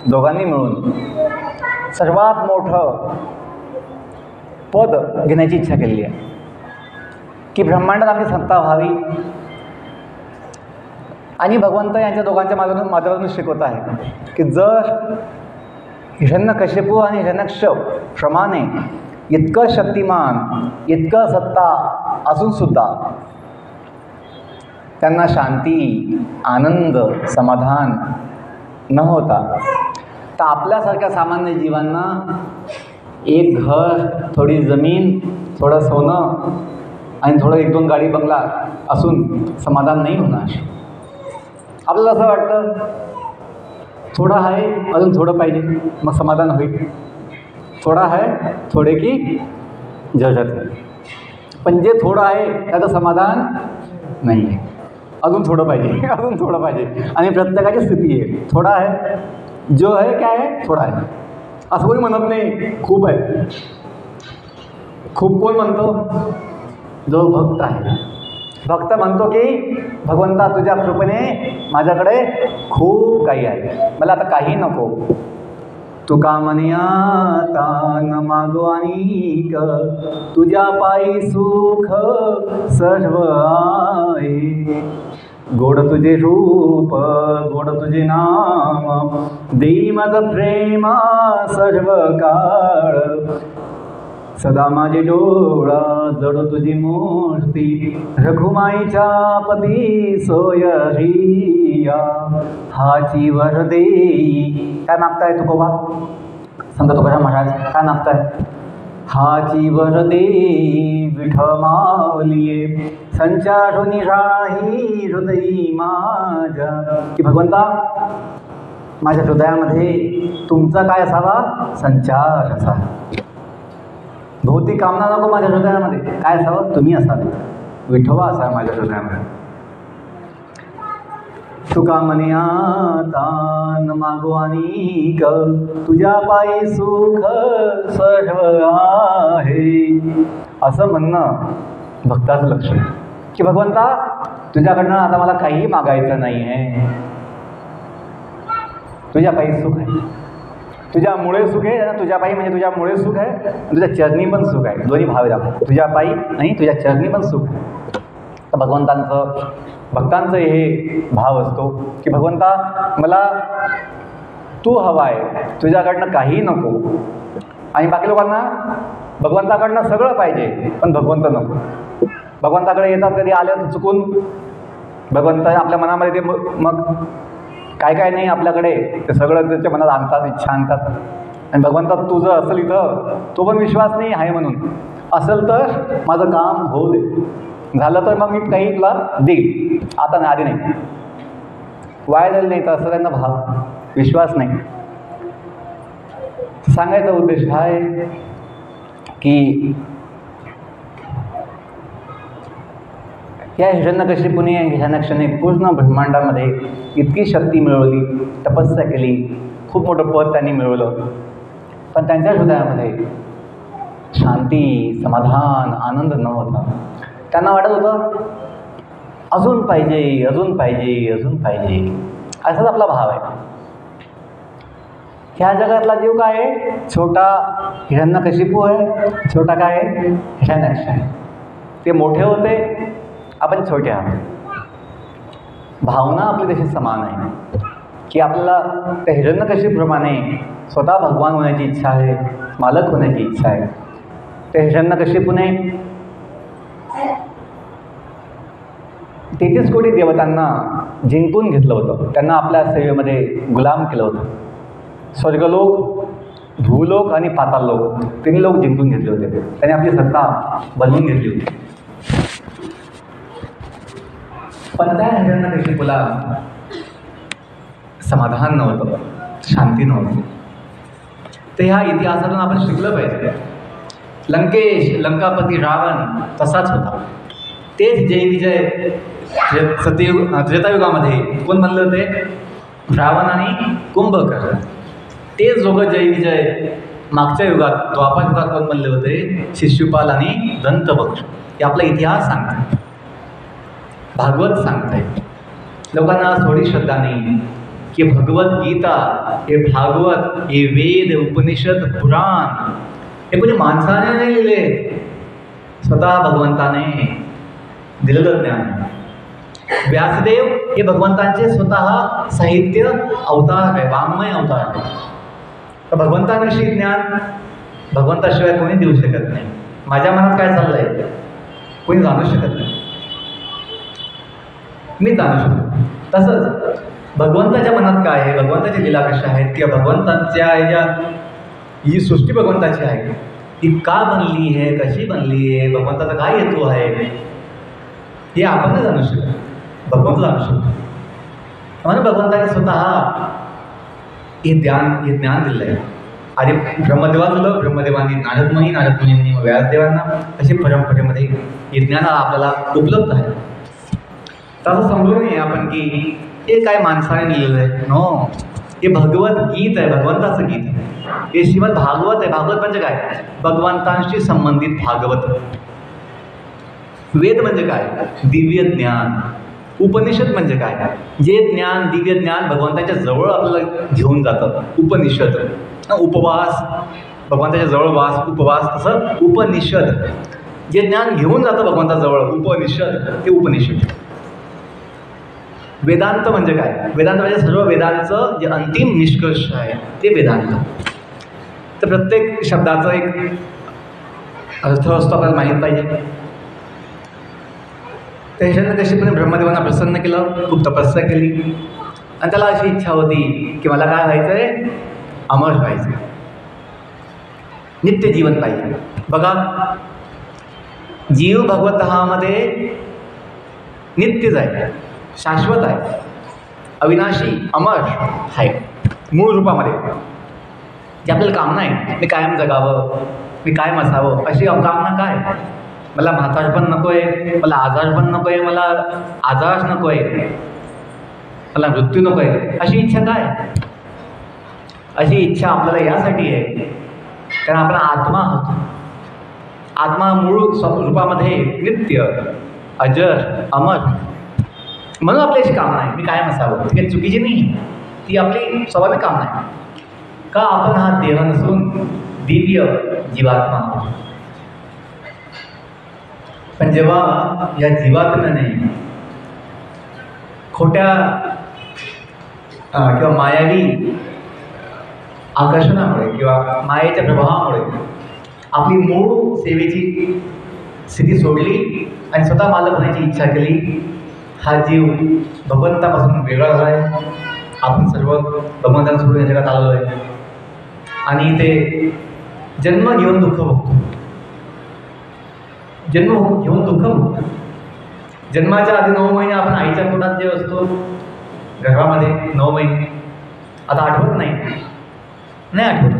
दोघांनी मिळून सर्वात मोठं पद घेण्याची इच्छा केलेली आहे की ब्रह्मांडात आमची सत्ता व्हावी. आणि भगवंत यांच्या दोघांच्या माध्यमातून शिकवत आहे की जर हिरण्यकशिपू आणि हिरण्यक्ष प्रमाणे इतकं शक्तिमान, इतकं सत्ता असूनसुद्धा त्यांना शांती, आनंद, समाधान न होता, तर आपल्यासारख्या सामान्य जीवांना एक घर, थोडी जमीन, थोडं सोनं आणि थोडं 1-2 गाडी बंगला असून समाधान नाही होणार. आपल्याला असं वाटतं थोडं आहे, अजून थोडं पाहिजे, मग समाधान होईल. थोडं आहे, थोडे की झझत. पण जे थोडं आहे त्याचं समाधान नाही आहे. अजून थोडं पाहिजे, अजून थोडं पाहिजे. आणि प्रत्येकाची स्थिती आहे, थोडा आहे, जो आहे काय आहे, थोडा आहे. असं कोणी म्हणत नाही खूप आहे. खूप कोण म्हणतो? जो भक्त आहे. भक्त म्हणतो की भगवंता तुझ्या कृपेने माझ्याकडे खूप काही आहे, मला आता काही नको. तुका म्हणया आता न मागो अनिक, तुझ्या पायी सुख सर्व आहे. गोड तुझे रूप, गोड तुझे नाम, देई माझं प्रेमा सर्व काळ. सदा माझे डोळा जड तुझी मूर्ती, रघुमाईच्या पती सोय रिया. हाची वर देई. काय मागताय तुकोबा? संत तुकाराम महाराज काय मागताय? हाची वर देई विठ माऊलिये, संचारून राही हृदयी माझ्या. की भगवंता माझ्या हृदयामध्ये तुमचा काय असावा? संचार असावा. भौतिक कामना नको माझ्या हृदयामध्ये. काय असावं? तुम्ही असावे, विठोबा असावा माझ्या हृदयामध्ये. तुका म्हणया तान मागो अनिक, तुझ्या पायी सुख सर्व आहे. असं म्हणणं भक्ताचं लक्षण की भगवंता तुझ्याकडनं आता मला काही मागायचं नाही आहे, तुझ्या पायी सुख आहे. तुझ्यामुळे सुख आहे ना, तुझ्या पायी म्हणजे तुझ्यामुळे सुख आहे आणि तुझ्या चरणी पण सुख आहे. दोन्ही भाव आहेत. तुझ्या पायी आणि तुझ्या चरणी पण सुख आहे. तर भक्तांचं हे भाव असतो की भगवंता मला तू हवा आहे, तुझ्याकडनं काही नको. आणि बाकी लोकांना भगवंताकडनं सगळं पाहिजे पण भगवंत नको. भगवंताकडे येतात कधी आलं तर चुकून, भगवंत आपल्या मनामध्ये ते मग काय काय नाही आपल्याकडे ते सगळं त्याच्या मनात आणतात, इच्छा आणतात. आणि भगवंतात तुझं असेल इथं, तो पण विश्वास नाही आहे म्हणून. असेल तर माझं काम होऊ दे, झालं तर मग मी काही तुला देईल, आता नाही, आधी नाही, वाया जाईल नाही. तर असं त्यांना भाव, विश्वास नाही. सांगायचा उद्देश हा आहे की या हिरण्यकशिपूने, हिरण्यक्षने पूर्ण ब्रह्मांडामध्ये इतकी शक्ती मिळवली, तपस्या केली, खूप मोठं पद त्यांनी मिळवलं. पण त्यांच्या हृदयामध्ये शांती, समाधान, आनंद नव्हता. त्यांना वाटत होतं अजून पाहिजे, अजून पाहिजे, अजून पाहिजे. असाच आपला भाव आहे. ह्या जगातला जीव काय आहे? छोटा हिरण्यकशिपू आहे, छोटा काय आहे? हिरण्यक्ष आहे. ते मोठे होते, आपण छोटे आहोत. भावना आपली तशी समान आहे. की आपल्याला त्या हिरण्यकशिपूप्रमाणे स्वतः भगवान होण्याची इच्छा आहे, मालक होण्याची इच्छा आहे. त्या हिरण्यकशिपूने 33 कोटी देवतांना जिंकून घेतलं होतं. त्यांना आपल्या सेवेमध्ये गुलाम केलं होतं. स्वर्गलोक, भूलोक आणि पाताळलोक तिन्ही लोक जिंकून घेतले होते. त्याने आपली सत्ता बनवून घेतली होती. पण त्या हिरण्यकशिपूला समाधान नव्हतं, शांती नव्हती. तर ह्या इतिहासातून आपण शिकलं पाहिजे. लंकापती रावण तसाच होता. तेच जय विजय त्रेतायुगामध्ये कोण म्हणले होते? रावण आणि कुंभकर्ण. तेच दोघं जय विजय मागच्या युगात द्वापर युगात कोण म्हणले होते? शिशुपाल आणि दंतवक्र. हे आपला इतिहास सांगते, भागवत सांगते. लोकांना थोडी श्रद्धा नाही की भगवद्गीता हे भागवत, हे वेद, उपनिषद, पुराण हे कोणी माणसाने नाही लिहिले, स्वतः भगवंताने दिलेलं ज्ञान. व्यासदेव हे भगवंतांचे स्वतः साहित्य अवतार आहे, वाङ्मय अवतार आहे. तर भगवंताविषयी ज्ञान भगवंताशिवाय कोणी देऊ शकत नाही. माझ्या मनात काय चाललंय कोणी जाणू शकत नाही, मी जाणू शकतो. तसंच भगवंताच्या मनात काय आहे, भगवंताची लीला कशा आहेत, किंवा भगवंताच्या ही सृष्टी भगवंताची आहे, ती का बनली आहे, कशी बनली आहे, भगवंताचा काय हेतू आहे, हे आपण नाही जाणू शकतो, भगवंत जाणू शकतो. म्हणून भगवंताने स्वतः हे ज्ञान दिलं आहे. आणि ब्रह्मदेवाला दिलं, ब्रह्मदेवांनी नारदमुनींनी व्यासदेवांना, असे परंपरेमध्ये हे ज्ञान आपल्याला उपलब्ध आहे. तसं समजू नये आपण की हे काय माणसाने लिहिलेलं आहे. नो, हे भगवद्गीत आहे, भगवंताचं गीत आहे. हे श्रीमद भागवत आहे. भागवत म्हणजे काय? भगवंतांशी संबंधित भागवत. वेद म्हणजे काय? दिव्य ज्ञान. उपनिषद म्हणजे काय? जे ज्ञान, दिव्य ज्ञान भगवंताच्या जवळ आपल्याला घेऊन जातं. उपनिषद, उपवास, भगवंताच्या जवळ वास, उपवास. तसं उपनिषद जे ज्ञान घेऊन जातं भगवंताजवळ, उपनिषद, ते उपनिषद. वेदांत म्हणजे काय? वेदांत म्हणजे सर्व वेदांचं जे अंतिम निष्कर्ष आहे ते वेदांत. तर प्रत्येक शब्दाचा एक अर्थ असतो, आपल्याला माहीत पाहिजे. त्या हिरण्यकशिपूने ब्रह्मदेवांना प्रसन्न केलं, खूप तपस्या केली, आणि त्याला अशी इच्छा होती की मला काय व्हायचं आहे? अमर व्हायचं, नित्य जीवन पाहिजे. बघा, जीव भगवतमध्ये नित्यच आहे, शाश्वत आहे, अविनाशी, अमर आहे मूळ रूपामध्ये. जी आपल्याला कामना आहे, मी कायम जगावं, मी कायम असावं, अशी कामना काय? मला म्हातारपण नको आहे, मला आजारपण नको आहे, मला आजार नको आहे, मला मृत्यू नको आहे, अशी इच्छा काय? अशी इच्छा आपल्याला यासाठी आहे कारण आपण आत्मा आहोत. आत्मा मूळ रूपामध्ये नित्य, अजर, अमर. म्हणून आपली अशी कामना आहे, मी कायम असावं. ती काही चुकीची नाही, ती आपली स्वाभाविक कामना आहे. का? आपण हा देह नसून दिव्य जीवात्मा आहोत. पण जेव्हा या जीवात्म्याने खोट्या किंवा मायावी आकर्षणामुळे किंवा मायेच्या प्रभावामुळे आपली मूळ सेवेची स्थिती सोडली आणि स्वतः मालक होण्याची इच्छा केली, हा जीव भगवंतापासून वेगळा झाला आहे. आपण सर्व भगवंताला सोडून या जगात आलेलो आहे आणि ते जन्म घेऊन दुःख भोगतो. जन्म घेऊन दुःख भोगतो. जन्माच्या आधी 9 महिने आपण आईच्या पोटात जे असतो, गर्भामध्ये 9 महिने, आता आठवत नाही आठवत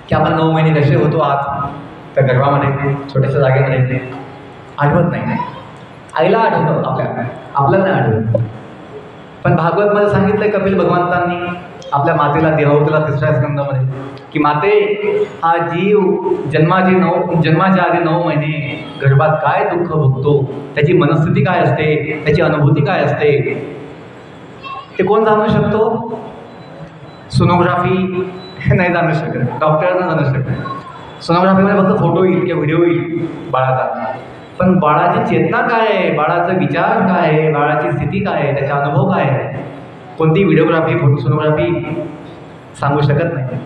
की आपण 9 महिने कसे होतो आत त्या गर्भामध्ये, छोट्याशा जागेमध्ये. आठवत नाही. आईला आठवतं, आपल्याला नाही आठवत. पण भागवतमध्ये सांगितलं कपिल भगवंतांनी आपल्या मातेला देवहूतीला 3ऱ्या स्कंदामध्ये की माते, हा जीव जन्माच्या आधी 9 महिने गर्भात काय दुःख भोगतो, त्याची मनस्थिती काय असते, त्याची अनुभूती काय असते, ते कोण जाणू शकतो? सोनोग्राफी नाही जाणू शकत, डॉक्टरांना जाणू शकत. सोनोग्राफीमध्ये फक्त फोटो येईल किंवा व्हिडिओ येईल बाळाचा, पण बाळाची चेतना काय आहे, बाळाचा विचार काय आहे, बाळाची स्थिती काय आहे, त्याचा अनुभव काय आहे, कोणती व्हिडिओग्राफी फोटोसोनोग्राफी सांगू शकत नाही.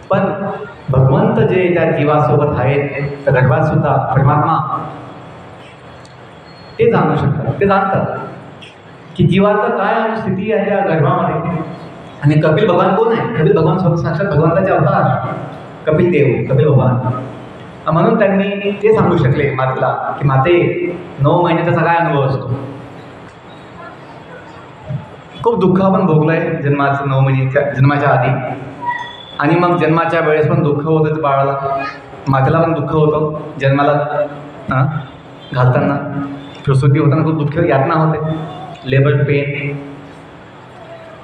पण भगवंत जे त्या जीवासोबत आहेत त्या गर्भात सुद्धा परमात्मा ते जाणू शकतात. ते जाणतात की जीवाचं काय स्थिती आहे त्या गर्भामध्ये. आणि कपिल भगवान कोण आहे? कपिल भगवान साक्षात भगवंताचे अवतार कपिल देव, कपिल भगवान. म्हणून त्यांनी ते सांगू शकले मातेला की माते 9 महिन्याचा काय अनुभव असतो. खूप दुःख आपण भोगलंय जन्माचं 9 महिने जन्माच्या आधी, आणि मग जन्माच्या वेळेस पण दुःख होतं ते बाळाला. मातेला पण दुःख होतं जन्माला घालताना, प्रसूती होताना खूप दुःख यातना होते, लेबर पेन.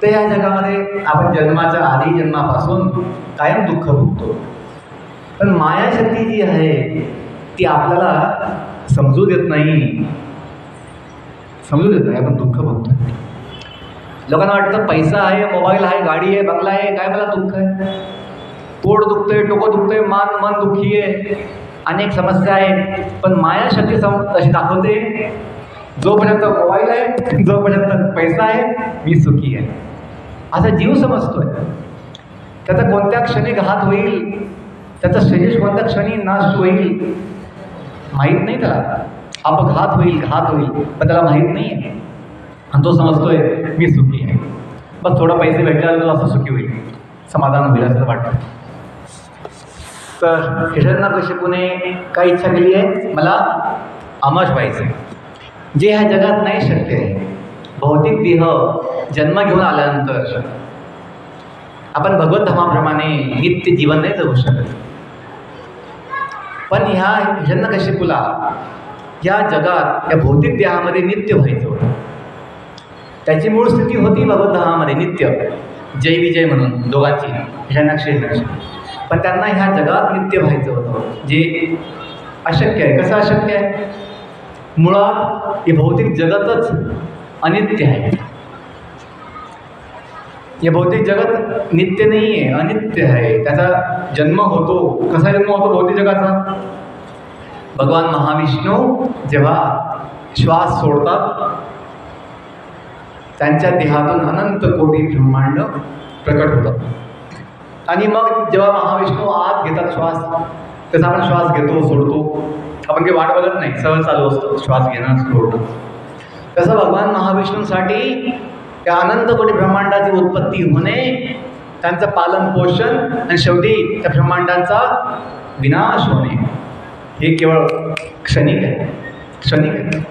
तर या जगामध्ये आपण जन्माच्या आधी जन्मापासून कायम दुःख भोगतो. पण मायाशक्ती जी आहे ती आपल्याला समजू देत नाही, समजू देत नाही आपण दुःख भोगतो. लोकांना वाटतं पैसा आहे, मोबाईल आहे, गाडी आहे, बंगला आहे, काय मला दुःख आहे. पोट दुखतंय, डोकं दुखतंय, मन दुःखी आहे, अनेक समस्या आहेत. पण मायाशक्ती अशी दाखवते जोपर्यंत मोबाईल आहे, जोपर्यंत पैसा आहे, मी सुखी आहे. असा जीव समजतोय. त्याचा कोणत्या क्षणी घात होईल, त्याचं शरीर कोणत्या क्षणी नाश होईल माहीत नाही त्याला. अपघात होईल, घात होईल, पण त्याला माहीत नाही आहे. आणि तो समजतोय मी सुखी आहे. बस थोडं पैसे भेटल्यावर असं सुखी होईल, समाधान होईल असं वाटतं. तर हिरण्यकशिपूने काय इच्छा केली आहे? मला अमर व्हायचं, जे ह्या जगात नाही शक्य आहे. भौतिक देह जन्म घेऊन आल्यानंतर आपण भगवत धामाप्रमाणे नित्य जीवन नाही जगू शकत. पण ह्या हिरण्यकशिपूला या जगात या भौतिक देहामध्ये नित्य व्हायचं होतं. त्याची मूळ स्थिती होती भगवत धामामध्ये नित्य, जय विजय म्हणून दोघांची, हिरण्याक्ष हिरण्याक्ष. पण त्यांना ह्या जगात नित्य व्हायचं होतं, जे अशक्य आहे. कसं अशक्य आहे? मुळात हे भौतिक जगतच अनित्य आहे. हे भौतिक जगत नित्य नाही आहे, अनित्य आहे. त्याचा जन्म होतो. कसा जन्म होतो भौतिक जगाचा? भगवान महाविष्णू जेव्हा श्वास सोडतात त्यांच्या देहातून अनंत कोटी ब्रह्मांड प्रकट होतात. आणि मग जेव्हा महाविष्णू आत घेतात श्वास, तसा आपण श्वास घेतो सोडतो, आपण काही वाट बघत नाही, सहज चालू असतो श्वास घेणं सोडणं. तसं भगवान महाविष्णूंसाठी त्या अनंत कोटी ब्रह्मांडाची उत्पत्ती होणे, त्यांचं पालन पोषण आणि शेवटी त्या ब्रह्मांडांचा विनाश होणे हे केवळ क्षणिक आहे, क्षणिक आहे.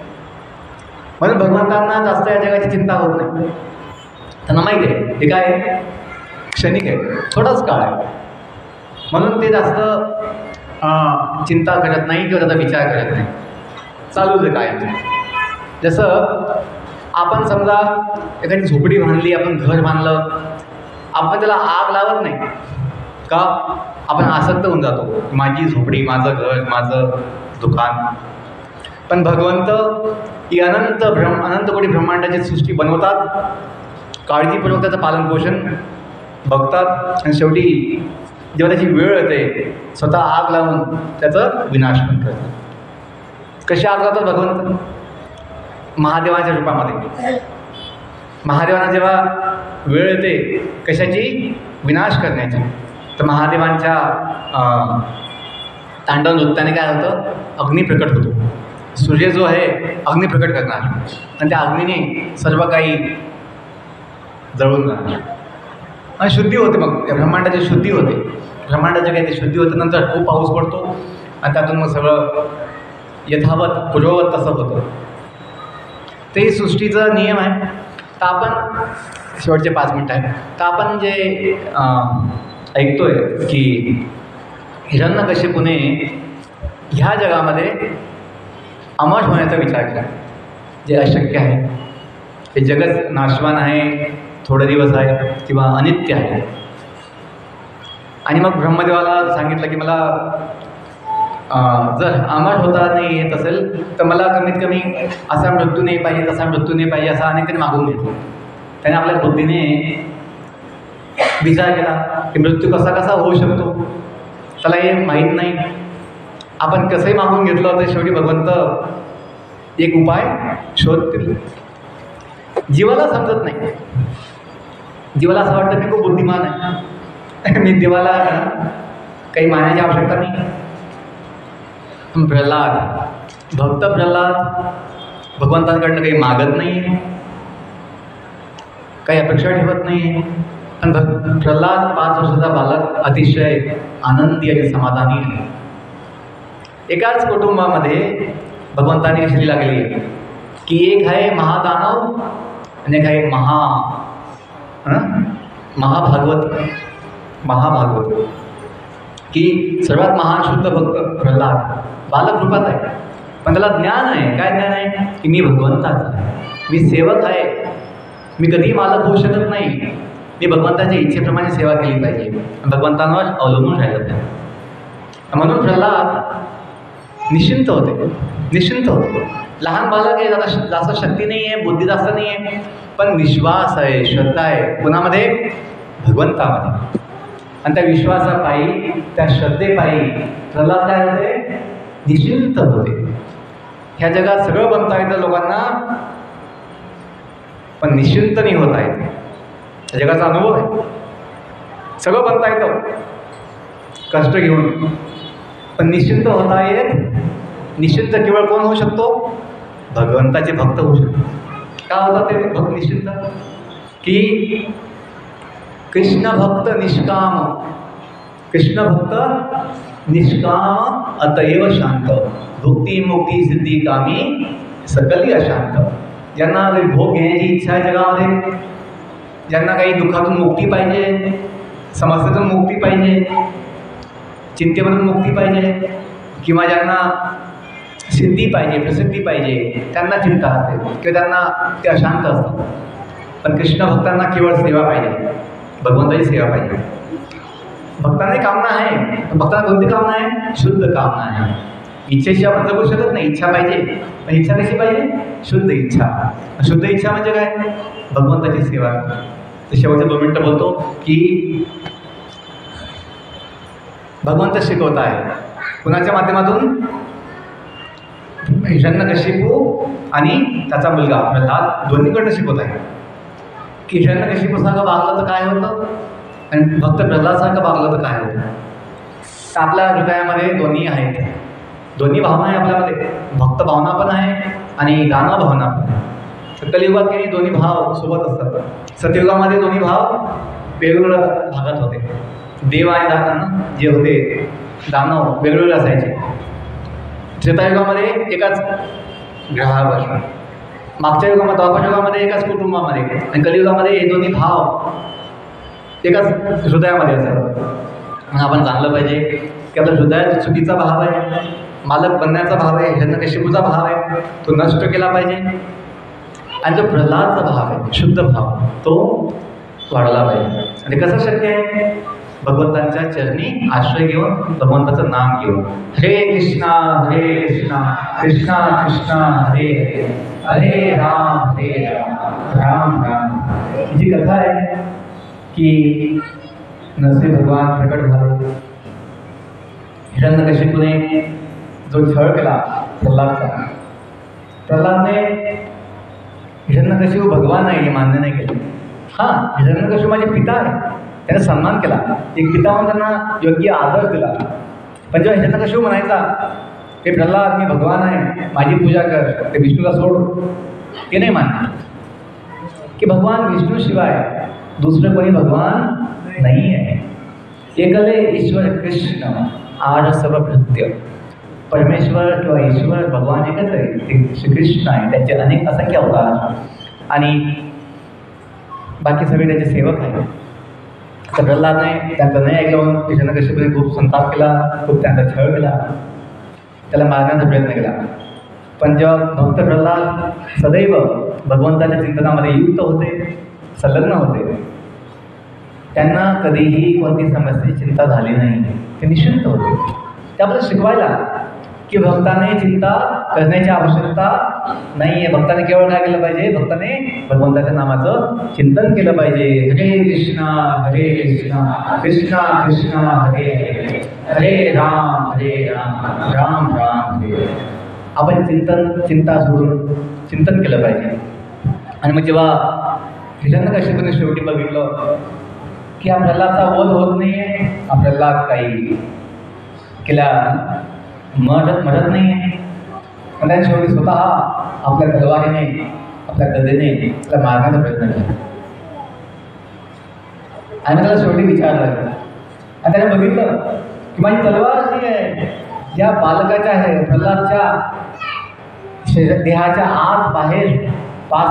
म्हणून भगवंतांना जास्त या जगाची चिंता होत नाही. त्यांना माहीत आहे हे काय आहे, क्षणिक आहे, थोडाच काळ आहे. म्हणून ते जास्त चिंता करत नाही किंवा त्याचा विचार करत नाही, चालूच आहे काय. जसं आपण समजा एखादी झोपडी बांधली, आपण घर बांधलं, आपण त्याला आग लावत नाही का? आपण आसक्त होऊन जातो, माझी झोपडी, माझं घर, माझं दुकान. पण भगवंत ही अनंत कोटी ब्रह्मांडाची सृष्टी बनवतात, काळजीपूर्वक त्याचं पालनपोषण बघतात, आणि शेवटी जेव्हा त्याची वेळ येते स्वतः आग लावून त्याचं विनाश पण करतात. कशी आग लावतात भगवंत? महादेवाच्या रूपामध्ये. महादेवांना जेव्हा वेळ येते कशाची? विनाश करण्याची, तर महादेवांच्या तांडव नृत्याने काय होतं? अग्नी प्रकट होतो. सूर्य जो आहे अग्नी प्रकट करणार, आणि त्या अग्नीने सर्व काही जळून जाणार आणि शुद्धी होते. मग ब्रह्मांडाची शुद्धी होते, ब्रह्मांडाच्या काही ते शुद्धी होते. नंतर खूप पाऊस पडतो आणि त्यातून मग सगळं यथावत पूर्ववत तसं होतं. ते सृष्टीचा नियम आहे. तर आपण शेवटचे 5 मिनिटं आहेत, तर आपण जे ऐकतोय की हिरण्यकशिपूने ह्या जगामध्ये अमर होण्याचा विचार केला, जे अशक्य आहे. हे जगत नाशवान आहे, थोडे दिवस आहे किंवा अनित्य आहे. आणि मग ब्रह्मदेवाला सांगितलं की मला जर अमर होता नाही येत असेल तर मला कमीत कमी असा मृत्यू नाही पाहिजे, तसा मृत्यू नाही पाहिजे, असं अनेक त्यांनी मागून घेतलं. त्याने आपल्या बुद्धीने विचार केला की मृत्यू कसा कसा होऊ शकतो, त्याला हे माहीत नाही. आपण कसंही मागून घेतलं तर शेवटी भगवंत एक उपाय शोधतील. जीवाला समजत नाही, जीवाला असं वाटतं मी खूप बुद्धिमान आहे, मी देवाला काही मानायची आवश्यकता नाही. पण प्रल्हाद, भक्त प्रल्हाद भगवंतांकडनं काही मागत नाही, काही अपेक्षा ठेवत नाही. आणि प्रल्हाद 5 वर्षाचा बालक अतिशय आनंदी आणि समाधानी आहे. एकाच कुटुंबामध्ये भगवंताने अशी लीला केली की एक आहे महादानव आणि एक आहे महाभागवत, की सर्वात महान शुद्ध भक्त प्रल्हाद बालक रूपात आहे. पण त्याला ज्ञान आहे. काय ज्ञान आहे? की मी भगवंताचा आहे, मी सेवक आहे, मी कधीही मालक होऊ शकत नाही, मी भगवंताच्या इच्छेप्रमाणे सेवा केली पाहिजे, भगवंतांवर अवलंबून राहिलं नाही. म्हणून प्रल्हाद निश्चिंत होते. लहान बालक आहे, जास्त शक्ती नाही आहे, बुद्धी जास्त नाही आहे, पण विश्वास आहे, श्रद्धा आहे कुणामध्ये? भगवंतामध्ये. आणि त्या विश्वासापायी, त्या श्रद्धेपायी प्रल्हाद काय होते? निश्चिंत होते. ह्या जगात सगळं बनता येतं लोकांना, पण निश्चिंत नाही होता येते. जगाचा अनुभव आहे. सगळं बनता येतं कष्ट घेऊन, पण निश्चिंत होता येत. निश्चिंत केवळ कोण होऊ शकतो? भगवंताचे भक्त होऊ शकतो. का होतात ते भक्त निश्चिंत? की कृष्ण भक्त निष्काम अतएव शांत, भुक्ती मुक्ती सिद्धी कामी सकली अशांत. ज्यांना भोग घेण्याची इच्छा आहे जगामध्ये, ज्यांना काही दुःखातून मुक्ती पाहिजे, समस्येतून मुक्ती पाहिजे, चिंतेमधून मुक्ती पाहिजे, किंवा ज्यांना सिद्धी पाहिजे, प्रसिद्धी पाहिजे, त्यांना चिंता असते किंवा त्यांना ते अशांत असतात. पण कृष्ण भक्तांना केवळ सेवा पाहिजे, भगवंताची सेवा पाहिजे. भक्तांनी कामना आहे, भक्तांना कोणती कामना आहे? शुद्ध कामना आहे. इच्छेची आपण जगू शकत नाही, इच्छा पाहिजे. पण इच्छा कशी पाहिजे? शुद्ध इच्छा. शुद्ध इच्छा म्हणजे काय? भगवंताची सेवा. ते शेवटचे 2 मिनिटं बोलतो की भगवंत शिकवत आहे कुणाच्या माध्यमातून? हिरण्यकशिपू आणि त्याचा मुलगा प्रल्हाद दोन्हीकडनं शिकवत आहे की हिरण्यकशिपूसारखं वागलं तर काय होतं आणि भक्त प्रल्हादसारखं वागलं तर काय होतं. तर आपल्या हृदयामध्ये दोन्ही आहेत, दोन्ही भावना आहे आपल्यामध्ये. भक्त भावना पण आहे आणि दानव भावना पण आहे. तर कलियुगात काही दोन्ही भाव सोबत असतात. सतयुगामध्ये दोन्ही भाव वेगवेगळ्या भागात होते. देव आणि दानव जे होते, दानव वेगवेगळे असायचे. त्रेतायुगामध्ये एकाच ग्रहावर, मागच्या युगामध्ये द्वापर युगामध्ये एकाच कुटुंबामध्ये, आणि कलियुगामध्ये हे दोन्ही भाव एकाच हृदयामध्ये असतात. मग आपण जाणलं पाहिजे की आपल्या हृदयात चुकीचा भाव आहे, मालक बनण्याचा भाव आहे, हिरण्यकशिपूचा भाव आहे, तो नष्ट केला पाहिजे. आणि जो प्रल्हादचा भाव आहे, शुद्ध भाव, तो वाढला पाहिजे. आणि कसं शक्य आहे? भगवंतांच्या चरणी आश्रय घेऊन, भगवंताचं नाम घेऊन. हरे कृष्णा कृष्णा कृष्णा हरे हरे, हरे राम राम राम. ही जी कथा आहे की नरसिंह भगवान प्रकट झाले, हिरण्यकशिपूने जो छळ केला प्रल्हादचा, प्रल्हादने हिरण्यकशिपू भगवान आहे हे मान्य नाही केलं. हां, हिरण्यकशिपू माझे पिता आहे, त्याने सन्मान केला, एक पिता म्हणून त्यांना योग्य आदर दिला. पण जेव्हा हिरण्यकशिपू म्हणायचा हे प्रल्हाद मी भगवान आहे, माझी पूजा कर, ते विष्णूला सोड, ते नाही मान्य. की भगवान विष्णूशिवाय दुसरं कोणी भगवान नाही आहे. एकले ईश्वर कृष्ण आर सर्वभृत्य. परमेश्वर किंवा ईश्वर भगवान एकच आहे, ते श्रीकृष्ण आहे. त्याचे अनेक असंख्य अवतार आणि बाकी सगळे त्याचे सेवक आहेत. तर प्रल्हादने त्यांचं नाही ऐकलं म्हणून हिरण्यकशिपूने खूप संताप केला, खूप त्यांचा छळ केला, त्याला मारण्याचा प्रयत्न केला. पण जेव्हा भक्त प्रल्हाद सदैव भगवंताच्या चिंतनामध्ये युक्त होते, संलग्न होते, त्यांना कधीही कोणती समस्येची चिंता झाली नाही, ते निश्चिंत होते. त्याबद्दल शिकवायला की भक्ताने चिंता करण्याची आवश्यकता नाही आहे. भक्ताने केवळ काय केलं पाहिजे? भक्ताने भगवंताच्या नामाचं चिंतन केलं पाहिजे. हरे कृष्णा कृष्णा कृष्णा हरे हरे, हरे राम राम राम हरे. आपण चिंता सोडून चिंतन केलं पाहिजे. आणि मग जेव्हा हिरण्यकशिपूने शेवटी बघितलं की हा प्रल्हादचा वध होत नाहीये, हा प्रल्हाद काही केला मरत नाहीये. पण त्याने शेवटी स्वतः आपल्या तलवारीने आपल्या गदेने त्याला मारण्याचा प्रयत्न केला. आणि त्याला शेवटी विचारलं आणि त्याने बघितलं की माझी तलवार जी आहे या बालकाच्या आहे प्रल्हादच्या देहाच्या आत बाहेर पास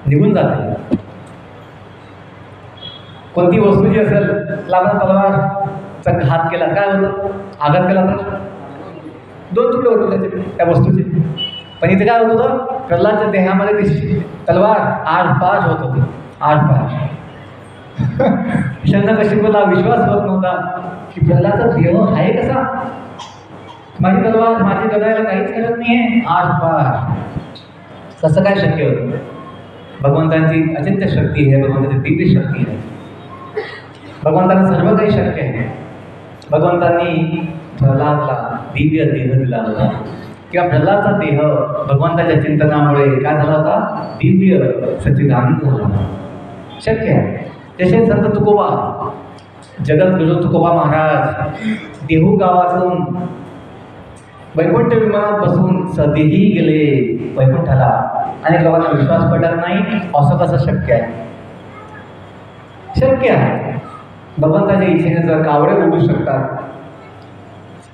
निघून जाते. कोणती वस्तू जी असेल लागून तलवारचा घात केला काय होतं, आघात केला तर 2 तुकडे होते त्याचे त्या वस्तूचे. पण इथे काय होत होतं, प्रल्हादच्या देहामध्ये ती तलवार आरपार होत होती, आरपार. हिरण्यकशिपूला विश्वास होत नव्हता की प्रल्हादचा देह आहे कसा, माझी तलवार माझी गदाला काहीच करत नाहीये, आरपार कसं काय शक्य होतं. भगवंतांची अचिंत्य शक्ती आहे, भगवंताची दिव्य शक्ती आहे, भगवंताला सर्व काही शक्य आहे. भगवंतांनी प्रल्हादला दिव्य देह दिला होता किंवा प्रल्हादचा देह भगवंताच्या चिंतनामुळे काय झाला होता, दिव्य सच्चिदानंद झाला होता. शक्य आहे. तसेच संत तुकोबा, जगद्गुरु तुकोबा महाराज देहू गावातून वैकुंठ विमानात बसून सदेही गेले वैकुंठाला. आणि लोकांना विश्वास पडत नाही, असं कसं शक्य आहे. शक्य आहे. भगवंताच्या इच्छेने जर कावडे उडू शकतात,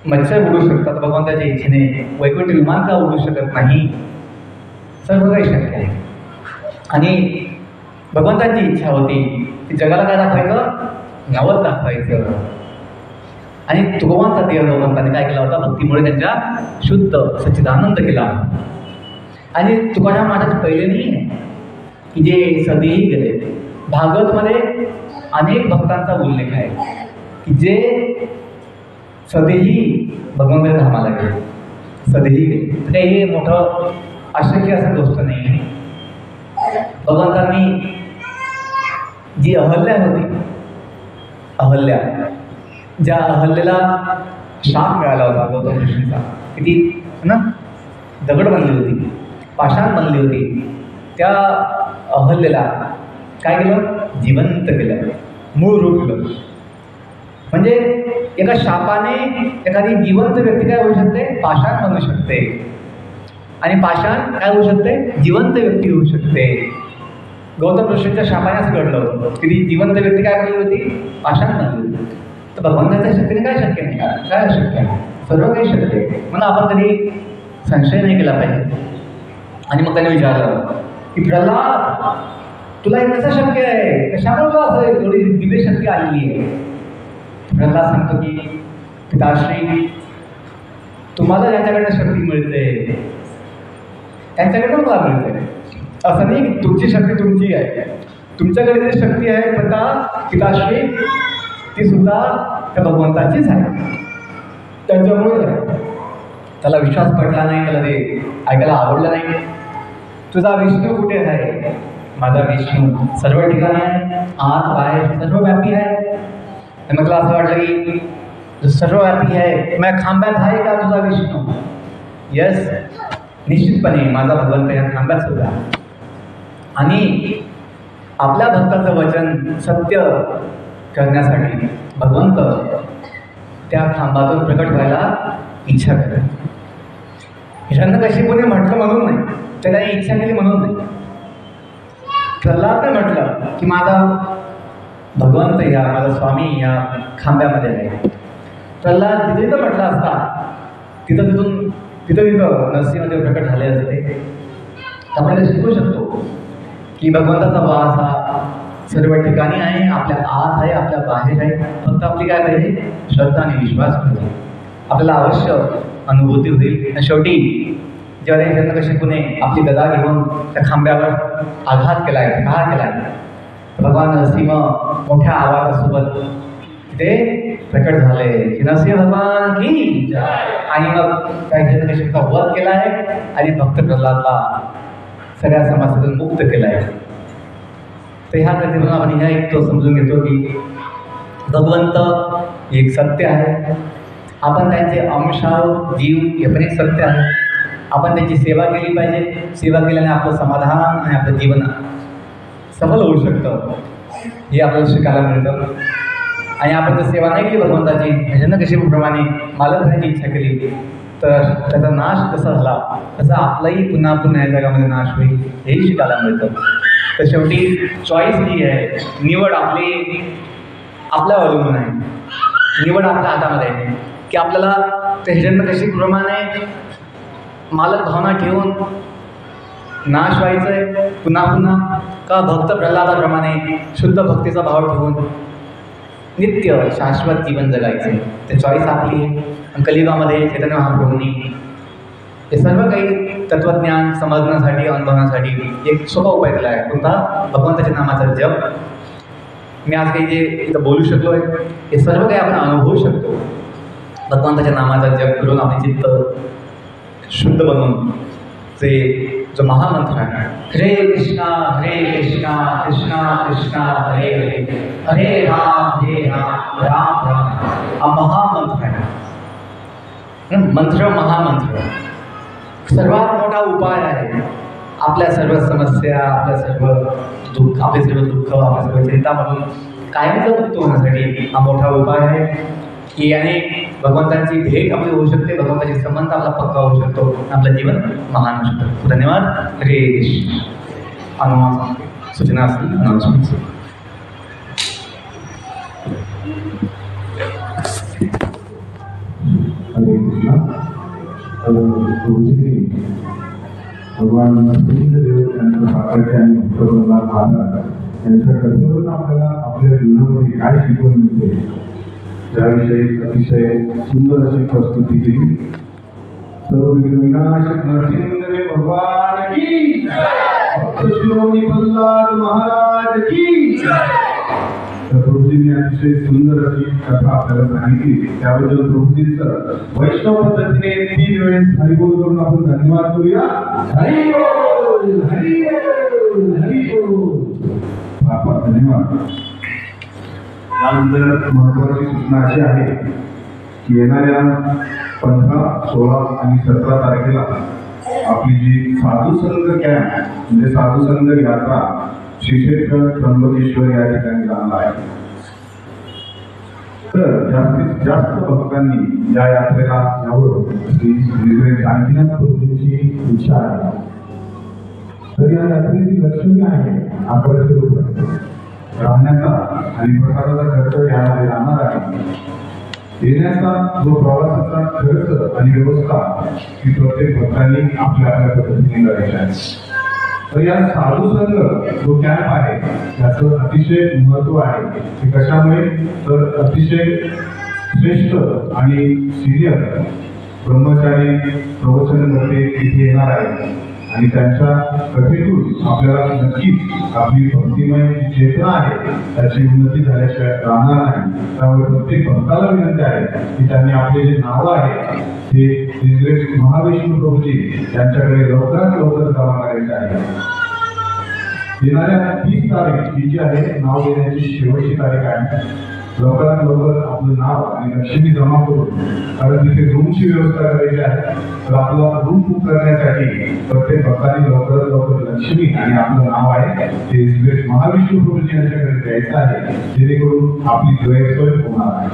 मच्छर उडू शकतात, भगवंताच्या इच्छेने वैकुंठ विमान का उडू शकत नाही, सर्व काही शक्य आहे. आणि भगवंताची इच्छा होती की जगाला काय दाखवायचं, नवत दाखवायचं. आणि तुकोबांचा देह भगवंताने काय केला होता, भक्तीमुळे त्यांच्या शुद्ध सच्चिदानंद केला. आणि तुकाराम महाराज पहिले नाही आहे की जे सदेही गेले. भागवतमध्ये अनेक भक्तांचा उल्लेख आहे की जे सदेही भगवंताच्या धामाला गेले, सदेही गेले. तर हे मोठं अशक्य असं गोष्ट नाही. भगवंतांनी जी अहल्या होती, अहल्या, ज्या अहल्येला शाप मिळाला होता गौतम ऋषीचा, किती ना दगड बनली होती, पाषाण बनली होती, त्या अहल्येला काय केलं, जिवंत केलं, मूळ रूप केलं. म्हणजे एका शापाने एखादी जिवंत व्यक्ती काय होऊ शकते, पाषाण बनू शकते. आणि पाषाण काय होऊ शकते, जिवंत व्यक्ती होऊ शकते. गौतम ऋषींच्या शापाने असं घडलं होतं की ती जिवंत व्यक्ती काय बनली होती, पाषाण बनली होती. तर भगवंताच्या शक्तीने काय शक्य नाही का, काय शक्य आहे, सर्व काही शक्य आहे. म्हणून आपण कधी संशय नाही केला पाहिजे. आणि मग त्याने विचारलं की प्रल्हाद तुला हे कसं शक्य आहे, कशामुळे तुला असं एवढी दिव्य शक्ती आलेली आहे. प्रल्हाद सांगतो की पिताश्री, तुम्हाला ज्यांच्याकडनं शक्ती मिळते त्यांच्याकडनं मला मिळते. असं नाही की तुमची शक्ती तुमची आहे, तुमच्याकडे जी शक्ती आहे पिताश्री ती सुद्धा त्या भगवंताचीच आहे, त्यांच्यामुळे आहे. त्याला विश्वास पटला नाही, त्याला ते ऐकायला आवडलं नाही. तुझा विष्णू कुठे आहे, माझा विष्णू सर्व ठिकाणी आहे, आत बाहेर सर्व व्यापी आहे. मग मला असं वाटलं की जो सर्व व्यापी आहे, माझ्या खांब्यात आहे का तुझा विष्णू. यस, निश्चितपणे माझा भगवंत या खांब्यात सुद्धा. आणि आपल्या भक्ताचं वचन सत्य करण्यासाठी भगवंत त्या खांबातून प्रकट व्हायला इच्छा करतात. हिरण्यकशिपूने म्हटलं म्हणून नाही, त्याला इच्छा केली म्हणून नाही. प्रल्हादने म्हटलं की माझा भगवंत या, माझा स्वामी या खांब्यामध्ये आहे. प्रल्हाद तिथे तर म्हटलं असता, तिथं नरसिंहदेव प्रकट झाले असते. आपण शिकू शकतो की भगवंताचा वास हा सर्व ठिकाणी आहे, आपल्या आत आहे, आपल्या बाहेर आहे. फक्त आपली काय पाहिजे, श्रद्धा आणि विश्वास पाहिजे. आपल्याला अवश्य अनुभूती होईल. शेवटी जेव्हा हिरण्यकशिपूने आपली गदा घेऊन त्या खांब्यावर आघात केलाय, प्रहार केलाय, भगवान नरसिंह मोठ्या आवाजासोबत ते प्रकट झाले की नरसिंह भगवान की जय. आणि मग त्या हिरण्यकशिपूचा वध केलाय आणि भक्त प्रल्हादला सगळ्या समाजातून मुक्त केलाय. तर ह्या कथेतून आपण ह्या एक तो समजून घेतो की भगवंत एक सत्य आहे. आपण त्यांचे अंश आहोत, जीव हे पण एक सत्य आहे. आपण त्यांची सेवा केली पाहिजे. सेवा केल्याने आपलं समाधान आणि आपलं जीवन सफल होऊ शकतं हे आपल्याला शिकायला मिळतं. आणि आपण जर सेवा नाही केली भगवंताची, ह्याच्यानं कशी प्रमाणे मालक होण्याची इच्छा केली तर त्याचा नाश कसा झाला तसा आपलाही पुन्हा पुन्हा या जगामध्ये नाश होईल हेही शिकायला मिळतं. तर शेवटी चॉईस ही आहे, निवड आपली आपल्यावर अवलंबून आहे, निवड आपल्या हातामध्ये आहे की आपल्याला ह्याच्यानं कशी प्रमाणे मालक भावना ठेवून नाश व्हायचं आहे पुन्हा पुन्हा, का भक्त प्रल्हादाप्रमाणे शुद्ध भक्तीचा भाव ठेवून नित्य शाश्वत जीवन जगायचं आहे. ते चॉईस आपली आहे. आणि कलियुगामध्ये चैतन्य महाप्रभूंनी हे सर्व काही तत्त्वज्ञान समजण्यासाठी अनुभवण्यासाठी एक सोपा उपाय दिला आहे. कोणता? भगवंताच्या नामाचा जप. मी आज काही जे इथं बोलू शकलो आहे हे सर्व काही आपण अनुभवू शकतो. भगवंताच्या नामाचा जप करून आपले चित्त शुद्ध बनवून जे जो महामंत्र आहे, हरे कृष्णा कृष्णा कृष्णा हरे हरे, हरे राम राम राम, हा महामंत्र आहे. मंत्र महामंत्र सर्वात मोठा उपाय आहे आपल्या सर्व समस्या, आपल्या सर्व दुःख, आपले सर्व दुःख, आपल्या सर्व चिंतामधून कायमचं मुक्त होण्यासाठी हा मोठा उपाय आहे की याने भगवंताची भेट आपली होऊ शकते, भगवंताची संबंध आपला पक्का होऊ शकतो, आपलं जीवन महान होऊ शकतं. धन्यवाद. हरे कृष्ण. अनुमान सूचना असतील अनाउन्समेंट. हरे कृष्णा. भगवान नरसिंहदेव यांचं सातत्य आणि भक्तवृंदात महाराज यांच्या कथेवरून आपल्याला आपल्या जीवनामध्ये काय शिकवून मिळते त्याविषयी अतिशय सुंदर अशी प्रस्तुती केली. सर्व विनाशक नरसिंहदेव भगवान की भक्त शिरोमणी प्रल्हाद महाराज की. तर प्रभूजींनी अतिशय सुंदर अशी कथा आपल्याला सांगितली. त्याबद्दल प्रभूजींचं वैष्णव पद्धतीने 3 वेळेस हरिबोल करून आपण धन्यवाद करूया. हरिबोल हरिबोल हरिबोल. फार फार धन्यवाद. यानंतर महत्वाची सूचना अशी आहे की येणाऱ्या 15, 16 आणि 17 तारखेला आपली जी साधू संघ कॅम्प म्हणजे साधू संघ यात्रा श्रीक्षेत्र त्र्यंबकेश्वर या ठिकाणी जाणार आहे. तर जास्तीत जास्त भक्तांनी या यात्रेला यावं अशी आणखीनच प्रभूंची इच्छा आहे. तर या यात्रेची लक्ष्मी आहे 1100 रुपये. राहण्याचा आणि प्रसादाचा खर्च यामध्ये राहणार आहे. येण्याचा जो प्रवासाचा खर्च आणि व्यवस्था ही प्रत्येक भक्तांनी आपल्या आपल्या पद्धतीने करायची आहे. तर या साधू संघ जो कॅम्प आहे त्याचं अतिशय महत्व आहे. ते कशामुळे तर अतिशय श्रेष्ठ आणि सिनियर ब्रह्मचारी प्रवचनकर्ते तिथे येणार आहे आणि त्यांच्या कथेतून आपल्याला नक्कीच आपली भक्तिमय चेतना आहे त्याची उन्नती झाल्याशिवाय राहणार नाही. त्यामुळे प्रत्येक भक्ताला विनंती आहे की त्यांनी आपले जे नाव आहे ते श्री महाविष्णू प्रभूजी यांच्याकडे लवकरात लवकर जमा करायचे आहे. येणाऱ्या 30 तारीख ही जी आहे नाव देण्याची शेवटची तारीख आहे. लवकरात लवकर आपलं नाव आणि लक्ष्मी जमा करून, कारण तिथे रूमची व्यवस्था करायची आहे. तर आपला रूम बुक करण्यासाठी प्रत्येक भक्तांनी लवकरात लवकर लक्ष्मी आणि आपलं नाव आहे ते श्री महाविष्णू प्रभूजी यांच्याकडे द्यायचं आहे, जेणेकरून आपली गैरसोय होणार आहे.